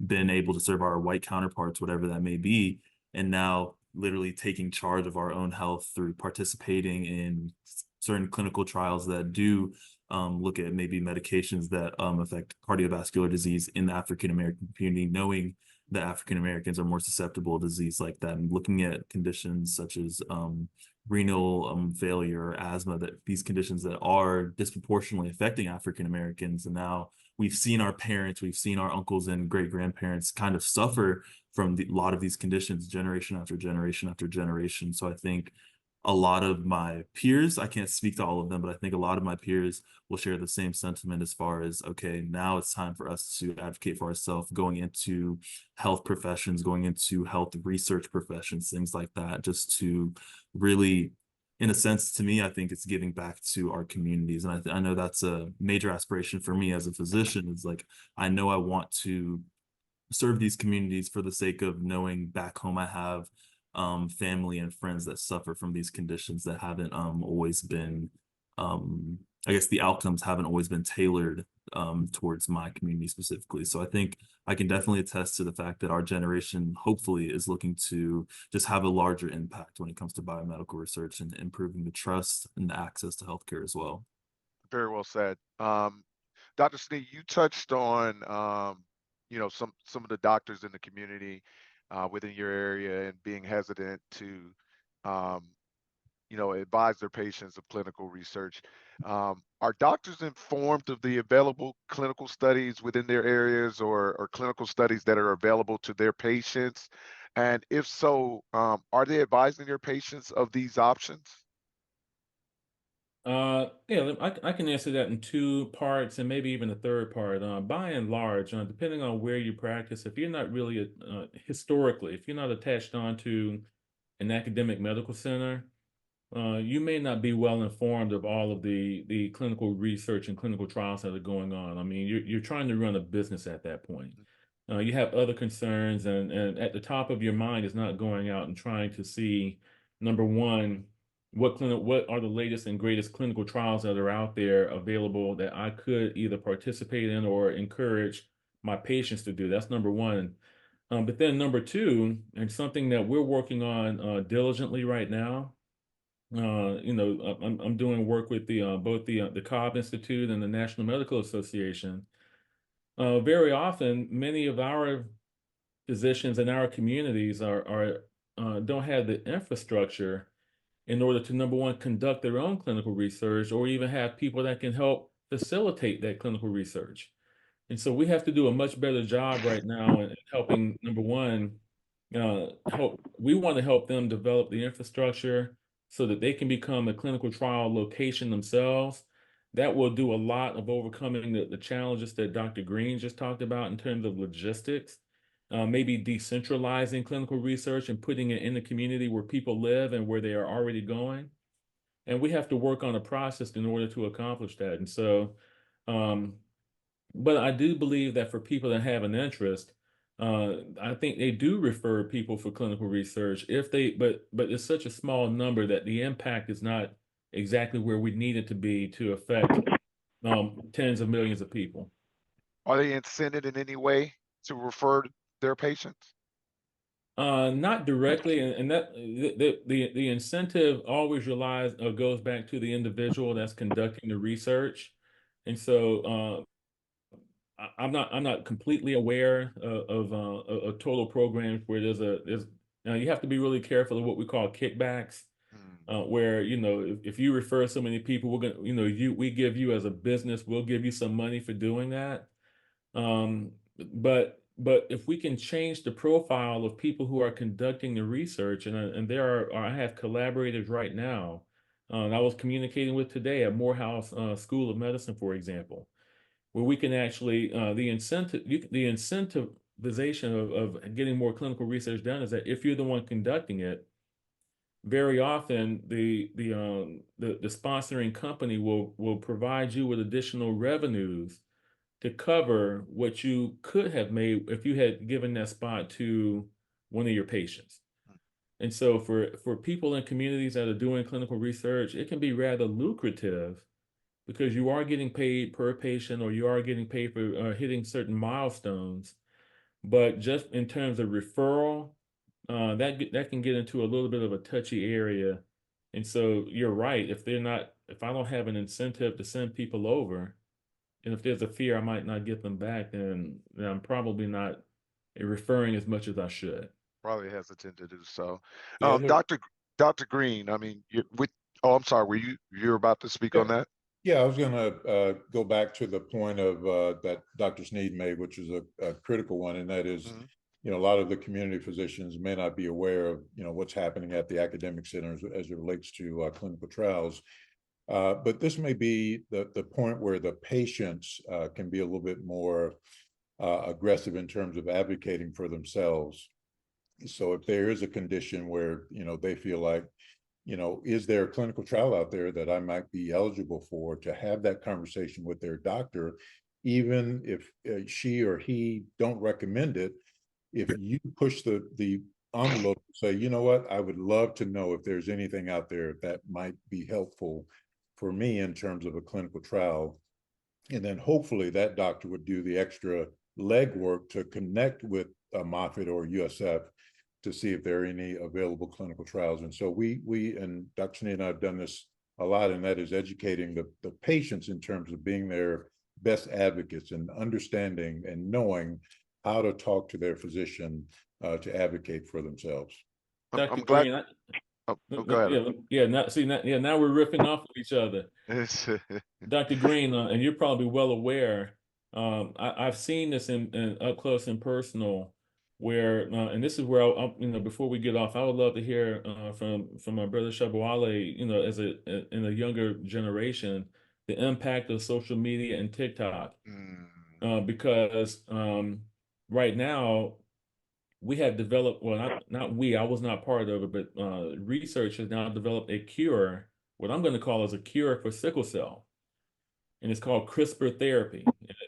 Speaker 2: been able to serve our white counterparts, whatever that may be. And now literally taking charge of our own health through participating in certain clinical trials that do look at maybe medications that affect cardiovascular disease in the African American community, knowing that African Americans are more susceptible to disease like that, and looking at conditions such as renal failure or asthma, that these conditions that are disproportionately affecting African Americans. And now we've seen our parents, we've seen our uncles and great grandparents kind of suffer from a lot of these conditions generation after generation after generation. So I think a lot of my peers, I can't speak to all of them, but I think a lot of my peers will share the same sentiment as far as, okay, now it's time for us to advocate for ourselves, going into health professions, going into health research professions, things like that, just to really, in a sense, to me, I think it's giving back to our communities. And I know that's a major aspiration for me as a physician. It's like, I know I want to serve these communities for the sake of knowing back home I have family and friends that suffer from these conditions that haven't always been, I guess the outcomes haven't always been tailored towards my community specifically. So I think I can definitely attest to the fact that our generation hopefully is looking to just have a larger impact when it comes to biomedical research and improving the trust and the access to healthcare as well.
Speaker 1: Very well said. Dr. Sneed, you touched on some of the doctors in the community within your area and being hesitant to advise their patients of clinical research. Are doctors informed of the available clinical studies within their areas, or clinical studies that are available to their patients? And if so, are they advising their patients of these options?
Speaker 4: Yeah, I can answer that in two parts and maybe even a third part. By and large, depending on where you practice, if you're not really historically, if you're not attached onto an academic medical center, you may not be well informed of all of the clinical research and clinical trials that are going on. I mean, you're trying to run a business at that point. You have other concerns, and at the top of your mind is not going out and trying to see, number one, what are the latest and greatest clinical trials that are out there available that I could either participate in or encourage my patients to do. That's number one. But then number two, and something that we're working on diligently right now, I'm doing work with both the Cobb Institute and the National Medical Association. Very often, many of our physicians in our communities don't have the infrastructure in order to, number one, conduct their own clinical research, or even have people that can help facilitate that clinical research. And so we have to do a much better job right now in helping, number one, we want to help them develop the infrastructure so that they can become a clinical trial location themselves. That will do a lot of overcoming the challenges that Dr. Green just talked about in terms of logistics. Maybe decentralizing clinical research and putting it in the community where people live and where they are already going. And we have to work on a process in order to accomplish that. And so, but I do believe that for people that have an interest, I think they do refer people for clinical research if they, but it's such a small number that the impact is not exactly where we need it to be to affect tens of millions of people.
Speaker 1: Are they incented in any way to refer their patients?
Speaker 4: Not directly, and that the incentive always relies or goes back to the individual that's conducting the research, and so I'm not completely aware of total programs where there's now you have to be really careful of what we call kickbacks, where if you refer so many people, we're gonna we give you as a business, we'll give you some money for doing that. But if we can change the profile of people who are conducting the research, and I have collaborators right now that I was communicating with today at Morehouse School of Medicine, for example, where we can actually the incentivization of getting more clinical research done is that if you're the one conducting it, very often the sponsoring company will provide you with additional revenues to cover what you could have made if you had given that spot to one of your patients. And so for people in communities that are doing clinical research, it can be rather lucrative because you are getting paid per patient, or you are getting paid for hitting certain milestones. But just in terms of referral, that can get into a little bit of a touchy area. And so you're right. If I don't have an incentive to send people over, and if there's a fear I might not get them back, then I'm probably not referring as much as I should.
Speaker 1: Probably hesitant to do so.
Speaker 4: Yeah,
Speaker 1: Dr. Green, I mean, I'm sorry, you're about to speak on that?
Speaker 3: Yeah, I was going to go back to the point of that Dr. Sneed made, which is a critical one, and that is, a lot of the community physicians may not be aware of, what's happening at the academic centers as it relates to clinical trials. But this may be the point where the patients can be a little bit more aggressive in terms of advocating for themselves. So if there is a condition where, they feel like, is there a clinical trial out there that I might be eligible for, to have that conversation with their doctor, even if she or he don't recommend it. If you push the envelope, say, you know what, I would love to know if there's anything out there that might be helpful for me in terms of a clinical trial. And then hopefully that doctor would do the extra legwork to connect with Moffitt or USF to see if there are any available clinical trials. And so we and Dr. Sneed and I have done this a lot, and that is educating the patients in terms of being their best advocates and understanding and knowing how to talk to their physician to advocate for themselves.
Speaker 4: Dr.
Speaker 1: I'm glad.
Speaker 4: Green,
Speaker 1: Go ahead.
Speaker 4: now we're riffing off of each other. Dr. Green, and you're probably well aware, I've seen this in up close and personal, where and this is where before we get off, I would love to hear from my brother Shabawale, as in a younger generation, the impact of social media and TikTok, because right now we have developed, well, not we, I was not part of it, but research has now developed a cure, what I'm going to call as a cure for sickle cell. And it's called CRISPR therapy.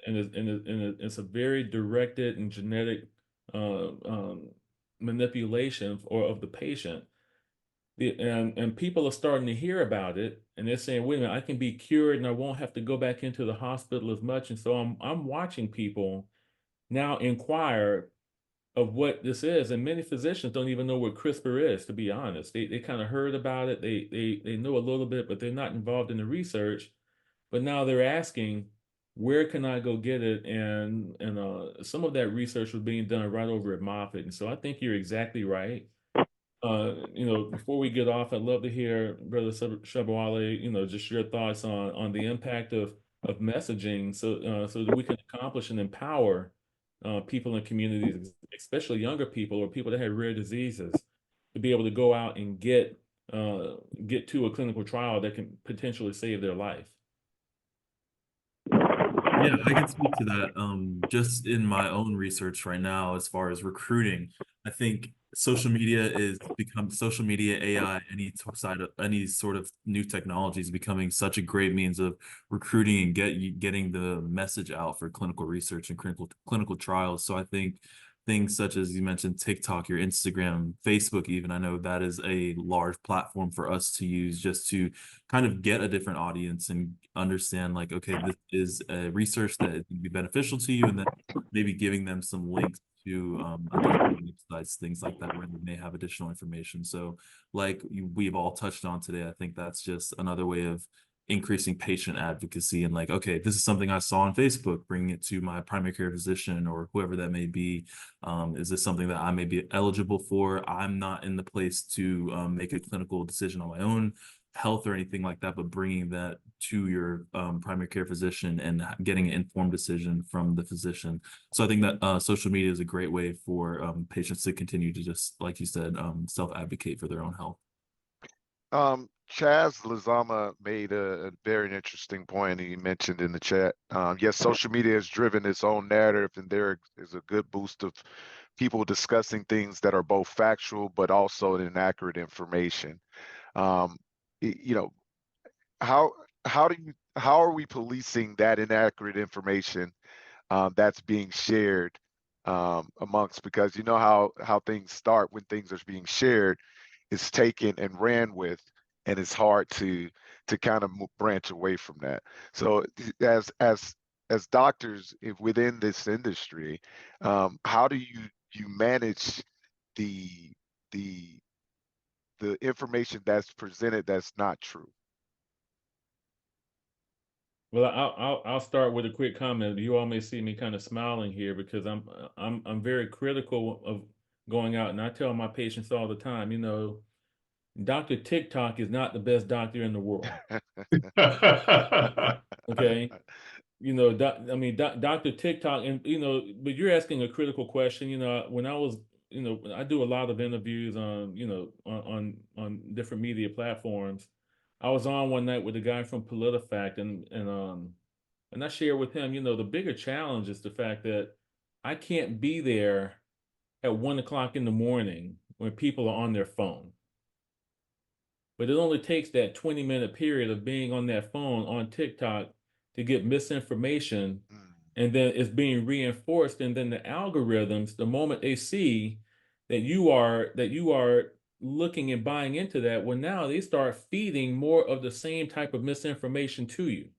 Speaker 4: And it's a very directed and genetic manipulation of the patient. And people are starting to hear about it, and they're saying, wait a minute, I can be cured and I won't have to go back into the hospital as much. And so I'm watching people now inquire of what this is, and many physicians don't even know what CRISPR is, to be honest. They kind of heard about it, they know a little bit, but they're not involved in the research. But now they're asking, where can I go get it? And some of that research was being done right over at Moffitt. And so I think you're exactly right. Before we get off, I'd love to hear Brother Shabawale, just your thoughts on the impact of messaging, so that we can accomplish and empower people in communities, especially younger people or people that have rare diseases, to be able to go out and get to a clinical trial that can potentially save their life.
Speaker 2: Yeah, I can speak to that. Just in my own research right now, as far as recruiting, I think social media AI, any sort of new technology is becoming such a great means of recruiting and getting the message out for clinical research and clinical trials. So I think things such as you mentioned, TikTok, your Instagram, Facebook, even, I know that is a large platform for us to use just to kind of get a different audience and understand, like, okay, this is a research that can be beneficial to you, and then maybe giving them some links to additional websites, things like that, where they may have additional information. So like we've all touched on today, I think that's just another way of increasing patient advocacy, and like, okay, this is something I saw on Facebook, bringing it to my primary care physician or whoever that may be. Is this something that I may be eligible for? I'm not in the place to make a clinical decision on my own health or anything like that, but bringing that to your primary care physician and getting an informed decision from the physician. So I think that social media is a great way for patients to continue to, just like you said, self-advocate for their own health.
Speaker 1: Chaz Lazama made a very interesting point he mentioned in the chat. Yes, social media has driven its own narrative, and there is a good boost of people discussing things that are both factual but also inaccurate information. You know, how how are we policing that inaccurate information that's being shared amongst? Because you know how things start when things are being shared, it's taken and ran with, and it's hard to kind of branch away from that. So as doctors within this industry, how do you manage the the the information that's presented that's not true?
Speaker 4: Well, I'll start with a quick comment. You all may see me kind of smiling here because I'm very critical of going out, and I tell my patients all the time, Dr. TikTok is not the best doctor in the world. Okay. Dr. TikTok, and but you're asking a critical question. When I was, I do a lot of interviews on, on different media platforms. I was on one night with a guy from PolitiFact, and I shared with him, the bigger challenge is the fact that I can't be there at 1 o'clock in the morning when people are on their phone. But it only takes that 20-minute period of being on that phone on TikTok to get misinformation, and then it's being reinforced. And then the algorithms, the moment they see that you are looking and buying into that, well, now they start feeding more of the same type of misinformation to you.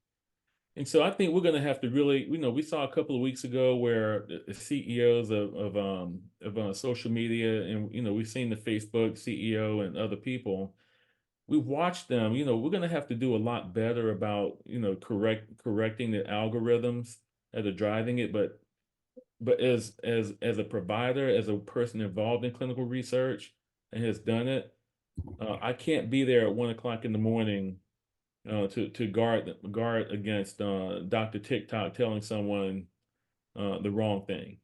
Speaker 4: And so I think we're going to have to really, we saw a couple of weeks ago where the CEOs of social media, and we've seen the Facebook CEO and other people. We've watched them. We're going to have to do a lot better about correcting the algorithms that are driving it. But as a provider, as a person involved in clinical research and has done it, I can't be there at 1 o'clock in the morning to guard against Dr. TikTok telling someone the wrong thing.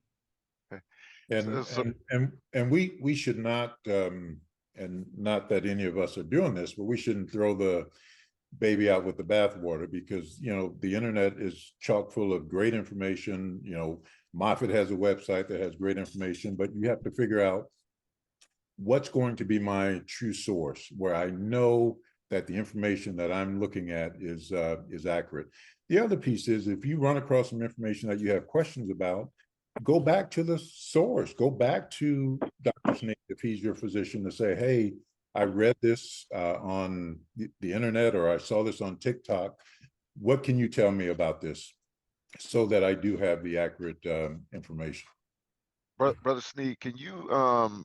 Speaker 3: And we should not, and not that any of us are doing this, but we shouldn't throw the baby out with the bathwater, because the internet is chock full of great information. Moffitt has a website that has great information, but you have to figure out what's going to be my true source, where I know that the information that I'm looking at is accurate. The other piece is, if you run across some information that you have questions about, go back to the source. Go back to Dr. Snake, if he's your physician, to say, hey, I read this on the internet, or I saw this on TikTok. What can you tell me about this, so that I do have the accurate information?
Speaker 1: Brother Sneed, can you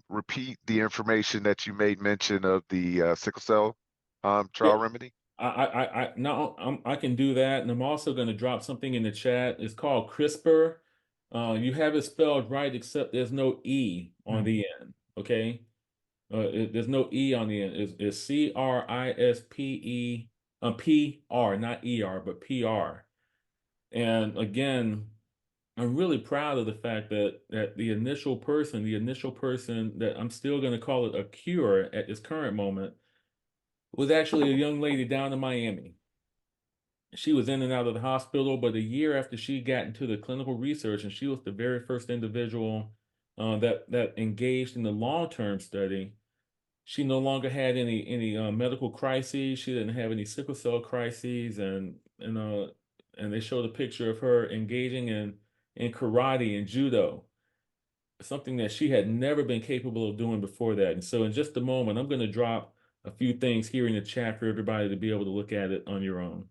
Speaker 1: repeat the information that you made mention of the sickle cell trial remedy?
Speaker 4: I can do that, and I'm also going to drop something in the chat. It's called CRISPR. You have it spelled right, except there's no E on the end. Okay, there's no E on the end. It's CRISPE, PR, not ER, but PR. And again, I'm really proud of the fact that the initial person that I'm still going to call it a cure at this current moment, was actually a young lady down in Miami. She was in and out of the hospital, but a year after she got into the clinical research, and she was the very first individual that engaged in the long-term study, she no longer had any medical crises. She didn't have any sickle cell crises, and they showed a picture of her engaging in karate and judo, something that she had never been capable of doing before that. And so in just a moment, I'm going to drop a few things here in the chat for everybody to be able to look at it on your own.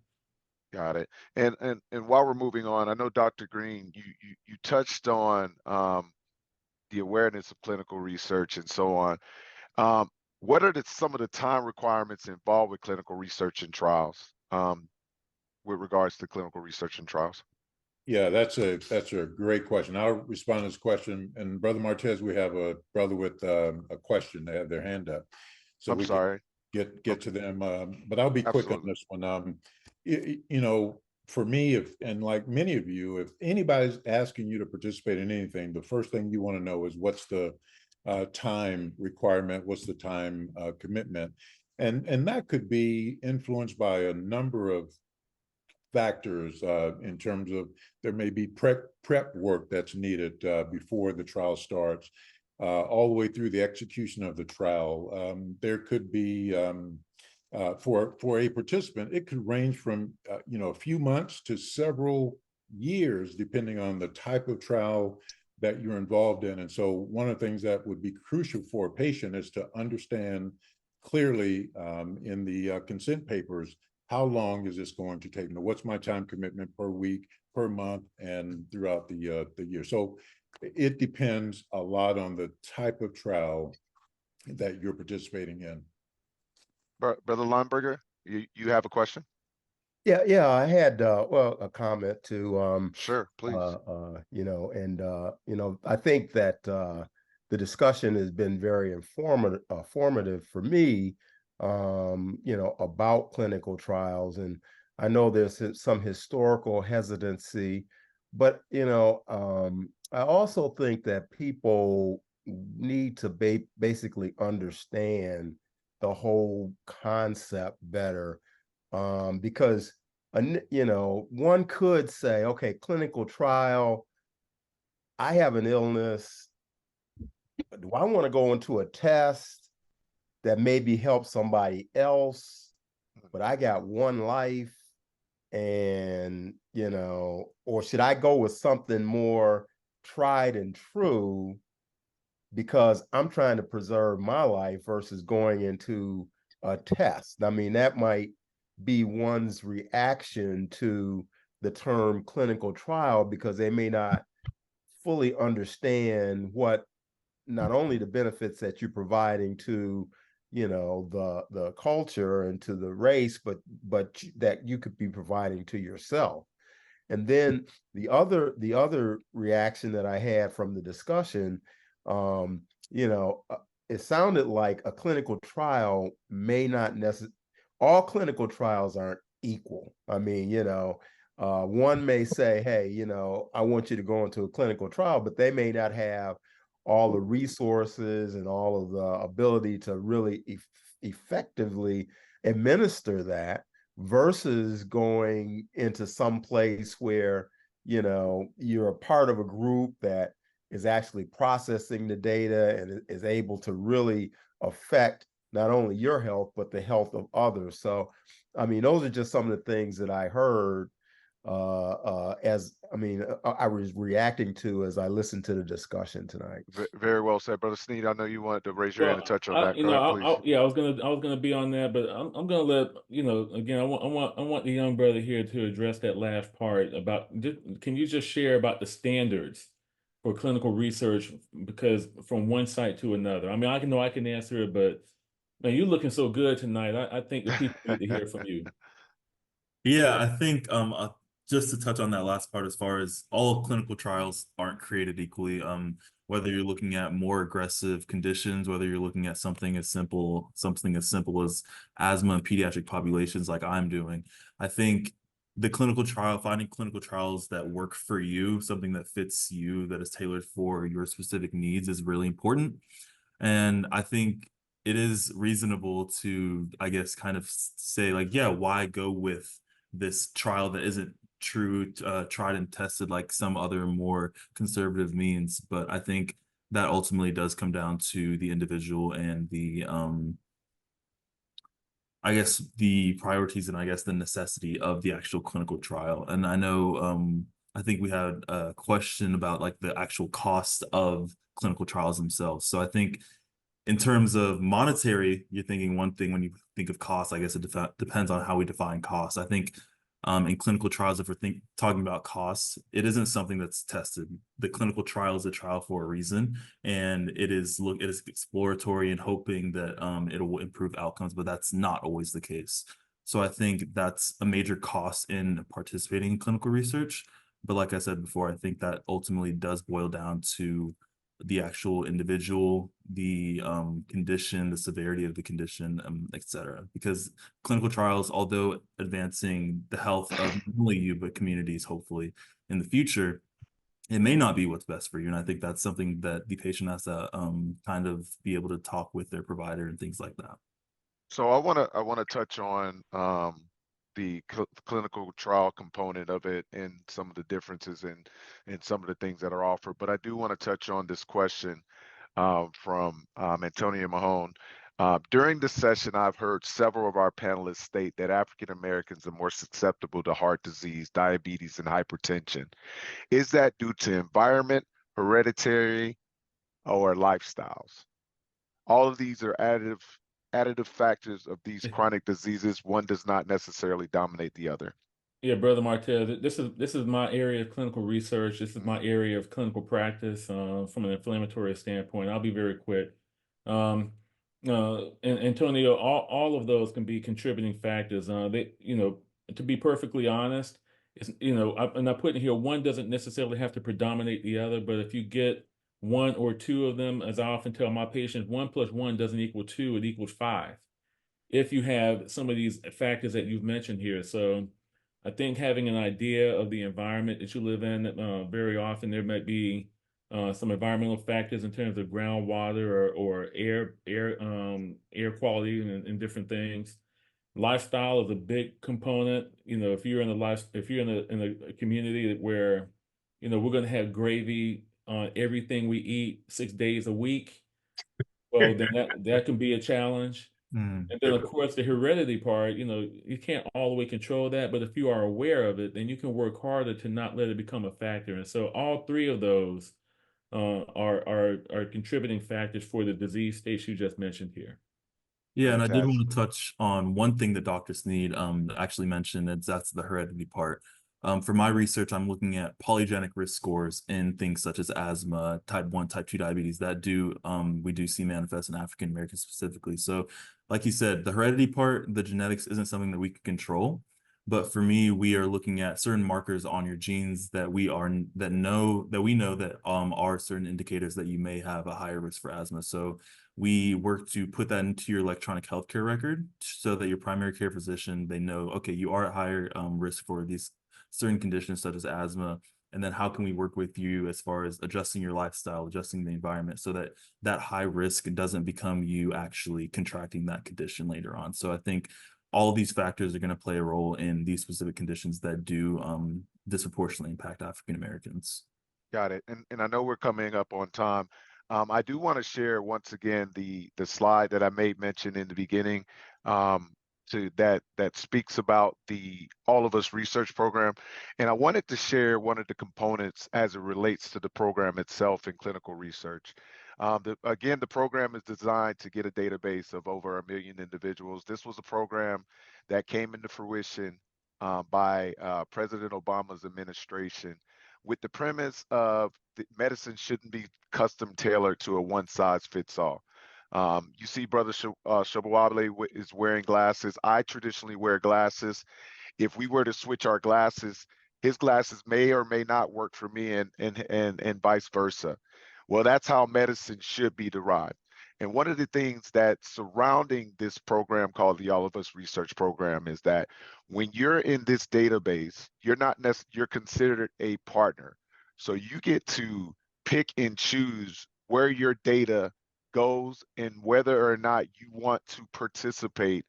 Speaker 1: Got it. And while we're moving on, I know Dr. Green, you touched on the awareness of clinical research and so on. What are some of the time requirements involved with clinical research and trials, with regards to clinical research and trials?
Speaker 3: Yeah, that's a great question. I'll respond to this question. And Brother Martez, we have a brother with a question. They have their hand up, so
Speaker 1: I'm
Speaker 3: we
Speaker 1: sorry.
Speaker 3: can get to them. But I'll be quick on this one. You know, for me, and like many of you, if anybody's asking you to participate in anything, the first thing you want to know is what's the time requirement, what's the time commitment, and that could be influenced by a number of factors in terms of there may be prep work that's needed before the trial starts, all the way through the execution of the trial. There could be for a participant, it could range from a few months to several years, depending on the type of trial that you're involved in. And so one of the things that would be crucial for a patient is to understand clearly in the consent papers, how long is this going to take? What's my time commitment per week, per month, and throughout the year? So it depends a lot on the type of trial that you're participating in.
Speaker 1: Brother Lundberger, you have a question?
Speaker 6: Yeah, I had a comment to
Speaker 1: Sure, please.
Speaker 6: I think that the discussion has been very informative for me, about clinical trials. And I know there's some historical hesitancy, but I also think that people need to basically understand the whole concept better, because one could say, okay, clinical trial, I have an illness. Do I want to go into a test that maybe help somebody else, but I got one life, and or should I go with something more tried and true because I'm trying to preserve my life versus going into a test? I mean, that might be one's reaction to the term clinical trial, because they may not fully understand what, not only the benefits that you're providing to the culture and to the race, but that you could be providing to yourself. And then the other reaction that I had from the discussion, it sounded like a clinical trial may not necessarily, all clinical trials aren't equal. I mean, one may say, hey, I want you to go into a clinical trial, but they may not have all the resources and all of the ability to really effectively administer that, versus going into some place where you're a part of a group that is actually processing the data and is able to really affect not only your health but the health of others. So I mean, those are just some of the things that I heard I was reacting to as I listened to the discussion tonight.
Speaker 1: Very well said, Brother Sneed. I know you wanted to raise your hand and touch on that. Go ahead, please.
Speaker 4: I was gonna be on that, but I'm gonna let again. I want the young brother here to address that last part about. Can you just share about the standards for clinical research? Because from one site to another, I mean, I can answer it, but Man, you're looking so good tonight. I think the people need to hear from you.
Speaker 2: Yeah, I think just to touch on that last part, as far as all clinical trials aren't created equally, whether you're looking at more aggressive conditions, whether you're looking at something as simple as asthma in pediatric populations like I'm doing, I think finding clinical trials that work for you, something that fits you, that is tailored for your specific needs is really important. And I think it is reasonable to, I guess, kind of say like, yeah, why go with this trial that isn't tried and tested like some other more conservative means? But I think that ultimately does come down to the individual and I guess the priorities and I guess the necessity of the actual clinical trial. And I know I think we had a question about like the actual cost of clinical trials themselves. So I think in terms of monetary, you're thinking one thing when you think of cost. I guess it depends on how we define cost. I think in clinical trials, if we're talking about costs, it isn't something that's tested. The clinical trial is a trial for a reason, and it is exploratory and hoping that it will improve outcomes, but that's not always the case. So I think that's a major cost in participating in clinical research. But like I said before, I think that ultimately does boil down to the actual individual, the condition, the severity of the condition, et cetera. Because clinical trials, although advancing the health of not only you, but communities, hopefully in the future, it may not be what's best for you. And I think that's something that the patient has to kind of be able to talk with their provider and things like that.
Speaker 1: So I wanna touch on the clinical trial component of it and some of the differences in some of the things that are offered. But I do want to touch on this question from Antonia Mahone. During this session, I've heard several of our panelists state that African Americans are more susceptible to heart disease, diabetes, and hypertension. Is that due to environment, hereditary, or lifestyles? All of these are additive factors of these chronic diseases. One does not necessarily dominate the other.
Speaker 4: Yeah, Brother Martez, this is my area of clinical research. This is my area of clinical practice from an inflammatory standpoint. I'll be very quick. And Antonio, all of those can be contributing factors. To be perfectly honest, and I put in here, one doesn't necessarily have to predominate the other, but if you get one or two of them, as I often tell my patients, 1 + 1 doesn't equal 2, it equals 5. If you have some of these factors that you've mentioned here. So I think having an idea of the environment that you live in, very often there might be some environmental factors in terms of groundwater or air quality and different things. Lifestyle is a big component. If you're in a community where, we're going to have gravy on everything we eat 6 days a week, well, then that can be a challenge. And then, of course, the heredity part, you can't all the way control that, but if you are aware of it, then you can work harder to not let it become a factor. And so all three of those are contributing factors for the disease states you just mentioned here.
Speaker 2: Yeah, and I did
Speaker 1: Fantastic.
Speaker 2: want to touch on one thing that Dr. Sneed actually mentioned, and that's the heredity part. For my research, I'm looking at polygenic risk scores in things such as asthma, type 1, type 2 diabetes that we do see manifest in African Americans specifically. So like you said, the heredity part, the genetics isn't something that we can control. But for me, we are looking at certain markers on your genes that we know that are certain indicators that you may have a higher risk for asthma. So we work to put that into your electronic healthcare record so that your primary care physician, they know, okay, you are at higher risk for these certain conditions such as asthma. And then how can we work with you as far as adjusting your lifestyle, adjusting the environment so that that high risk doesn't become you actually contracting that condition later on. So I think all of these factors are going to play a role in these specific conditions that do disproportionately impact African Americans.
Speaker 1: Got it. And I know we're coming up on time. I do want to share once again the slide that I made mention in the beginning to that speaks about the All of Us research program. And I wanted to share one of the components as it relates to the program itself in clinical research. Again, the program is designed to get a database of over 1 million individuals. This was a program that came into fruition by President Obama's administration with the premise of medicine shouldn't be custom tailored to a one size fits all. You see Brother Shobowale is wearing glasses. I traditionally wear glasses. If we were to switch our glasses, his glasses may or may not work for me, and vice versa. Well, that's how medicine should be derived. And one of the things that surrounding this program called the All of Us Research Program is that when you're in this database, you're considered a partner. So you get to pick and choose where your data goes and whether or not you want to participate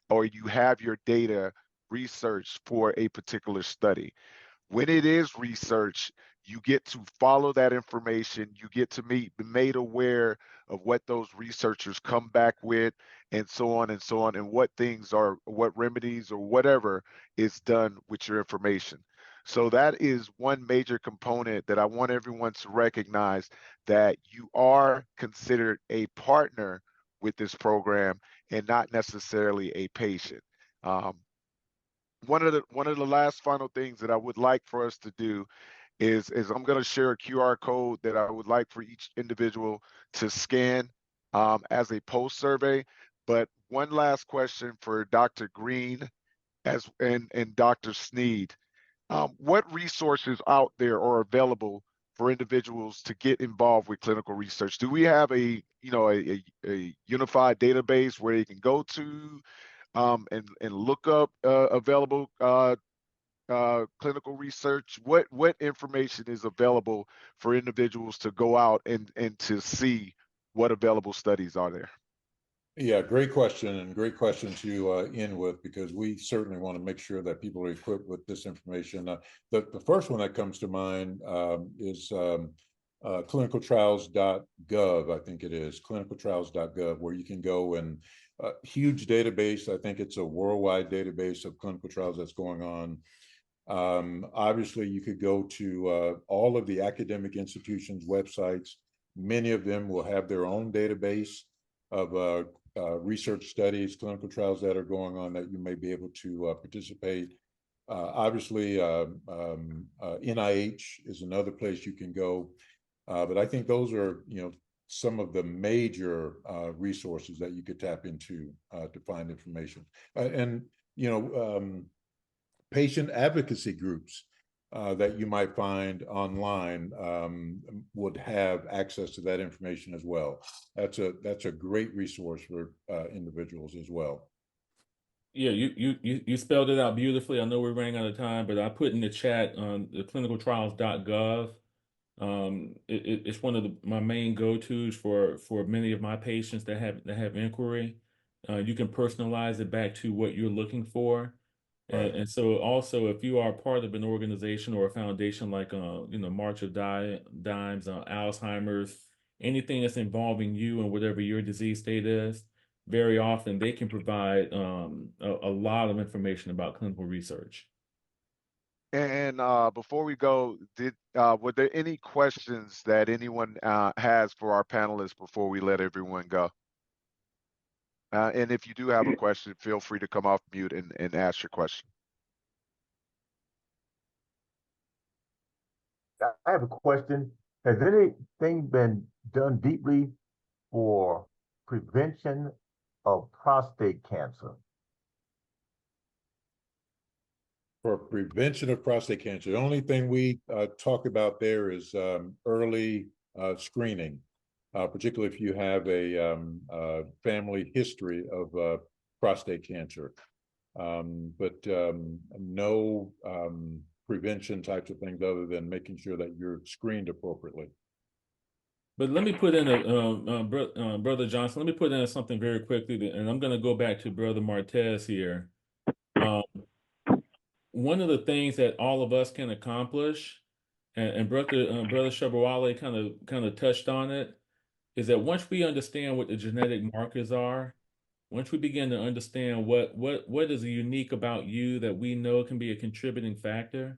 Speaker 1: or you have your data researched for a particular study. When it is research, you get to follow that information. You get to be made aware of what those researchers come back with, and so on and so on, and what remedies or whatever is done with your information. So that is one major component that I want everyone to recognize, that you are considered a partner with this program and not necessarily a patient. Um, one of the last final things that I would like for us to do is I'm going to share a QR code that I would like for each individual to scan as a post survey. But one last question for Dr. Green and Dr. Sneed. What resources out there are available for individuals to get involved with clinical research? Do we have a unified database where they can go to and look up available clinical research? What information is available for individuals to go out and to see what available studies are there?
Speaker 3: Yeah, great question, and great question to end with, because we certainly want to make sure that people are equipped with this information. The first one that comes to mind is clinicaltrials.gov, I think it is, clinicaltrials.gov, where you can go and huge database. I think it's a worldwide database of clinical trials that's going on. Obviously, you could go to all of the academic institutions' websites. Many of them will have their own database of research studies, clinical trials that are going on that you may be able to participate. Obviously, NIH is another place you can go. But I think those are, some of the major resources that you could tap into to find information. And patient advocacy groups that you might find online would have access to that information as well. That's a great resource for individuals as well.
Speaker 4: Yeah, you spelled it out beautifully. I know we're running out of time, but I put in the chat on the clinicaltrials.gov. It's one of my main go-tos for many of my patients that have inquiry. You can personalize it back to what you're looking for.
Speaker 3: Right.
Speaker 4: And so also, if you are part of an organization or a foundation like March of Dimes, Alzheimer's, anything that's involving you and whatever your disease state is, very often they can provide a lot of information about clinical research.
Speaker 1: And before we go, were there any questions that anyone has for our panelists before we let everyone go? And if you do have a question, feel free to come off mute and ask your question.
Speaker 7: I have a question. Has anything been done deeply for prevention of prostate cancer?
Speaker 3: For prevention of prostate cancer, the only thing we talk about there is early screening, particularly if you have a family history of prostate cancer. But no prevention types of things other than making sure that you're screened appropriately.
Speaker 4: But let me put in Brother Johnson, let me put in something very quickly, and I'm going to go back to Brother Martez here. One of the things that all of us can accomplish, and Brother Shobowale kind of touched on it, is that once we understand what the genetic markers are, once we begin to understand what is unique about you that we know can be a contributing factor,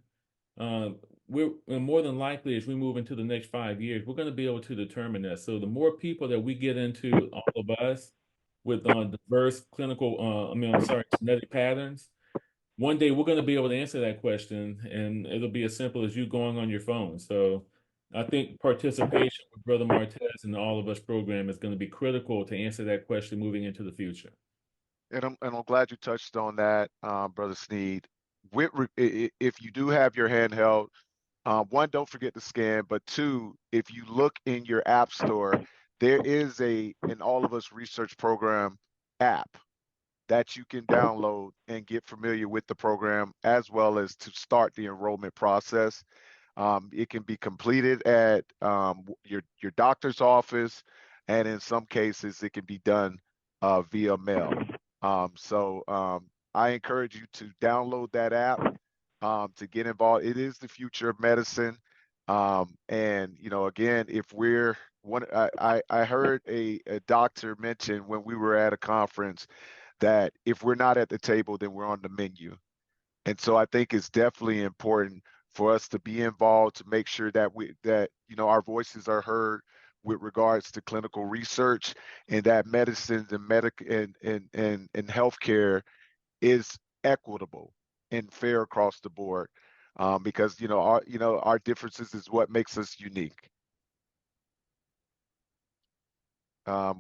Speaker 4: we're more than likely, as we move into the next 5 years, we're going to be able to determine that. So the more people that we get into, all of us, with diverse clinical, genetic patterns, one day we're going to be able to answer that question, and it'll be as simple as you going on your phone. So I think participation Brother Martez and the All of Us program is going to be critical to answer that question moving into the future.
Speaker 1: And I'm glad you touched on that, Brother Sneed. If you do have your handheld, one, don't forget to scan, but two, if you look in your app store, there is an All of Us Research Program app that you can download and get familiar with the program, as well as to start the enrollment process. It can be completed at your doctor's office, and in some cases, it can be done via mail. I encourage you to download that app to get involved. It is the future of medicine. And again, if we're one, I heard a doctor mention when we were at a conference that if we're not at the table, then we're on the menu. And so I think it's definitely important for us to be involved, to make sure that our voices are heard with regards to clinical research, and that medicines and healthcare is equitable and fair across the board, because our differences is what makes us unique.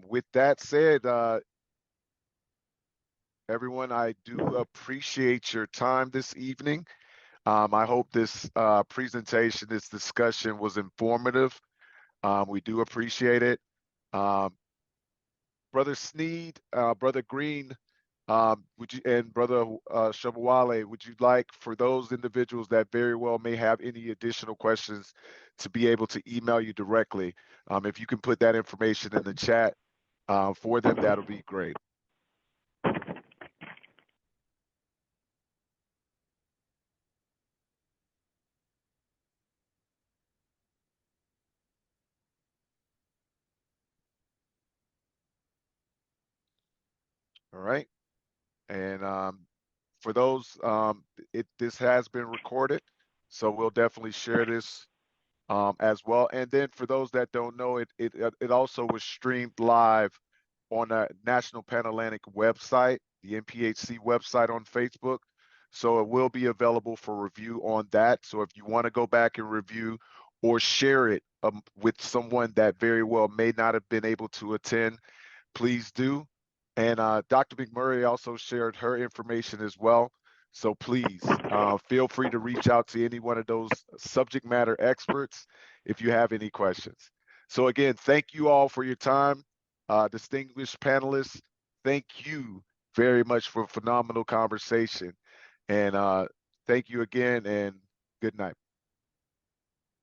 Speaker 1: With that said, everyone, I do appreciate your time this evening. I hope this presentation, this discussion was informative. We do appreciate it. Brother Sneed, Brother Green, and Brother Shabawale, would you like for those individuals that very well may have any additional questions to be able to email you directly? If you can put that information in the chat for them, that'll be great. All right. And for those, this has been recorded, so we'll definitely share this as well. And then for those that don't know, it also was streamed live on the National Pan-Atlantic website, the NPHC website on Facebook. So it will be available for review on that. So if you want to go back and review or share it with someone that very well may not have been able to attend, please do. And Dr. McMurray also shared her information as well. So please feel free to reach out to any one of those subject matter experts if you have any questions. So again, thank you all for your time. Distinguished panelists, thank you very much for a phenomenal conversation. And thank you again, and good night.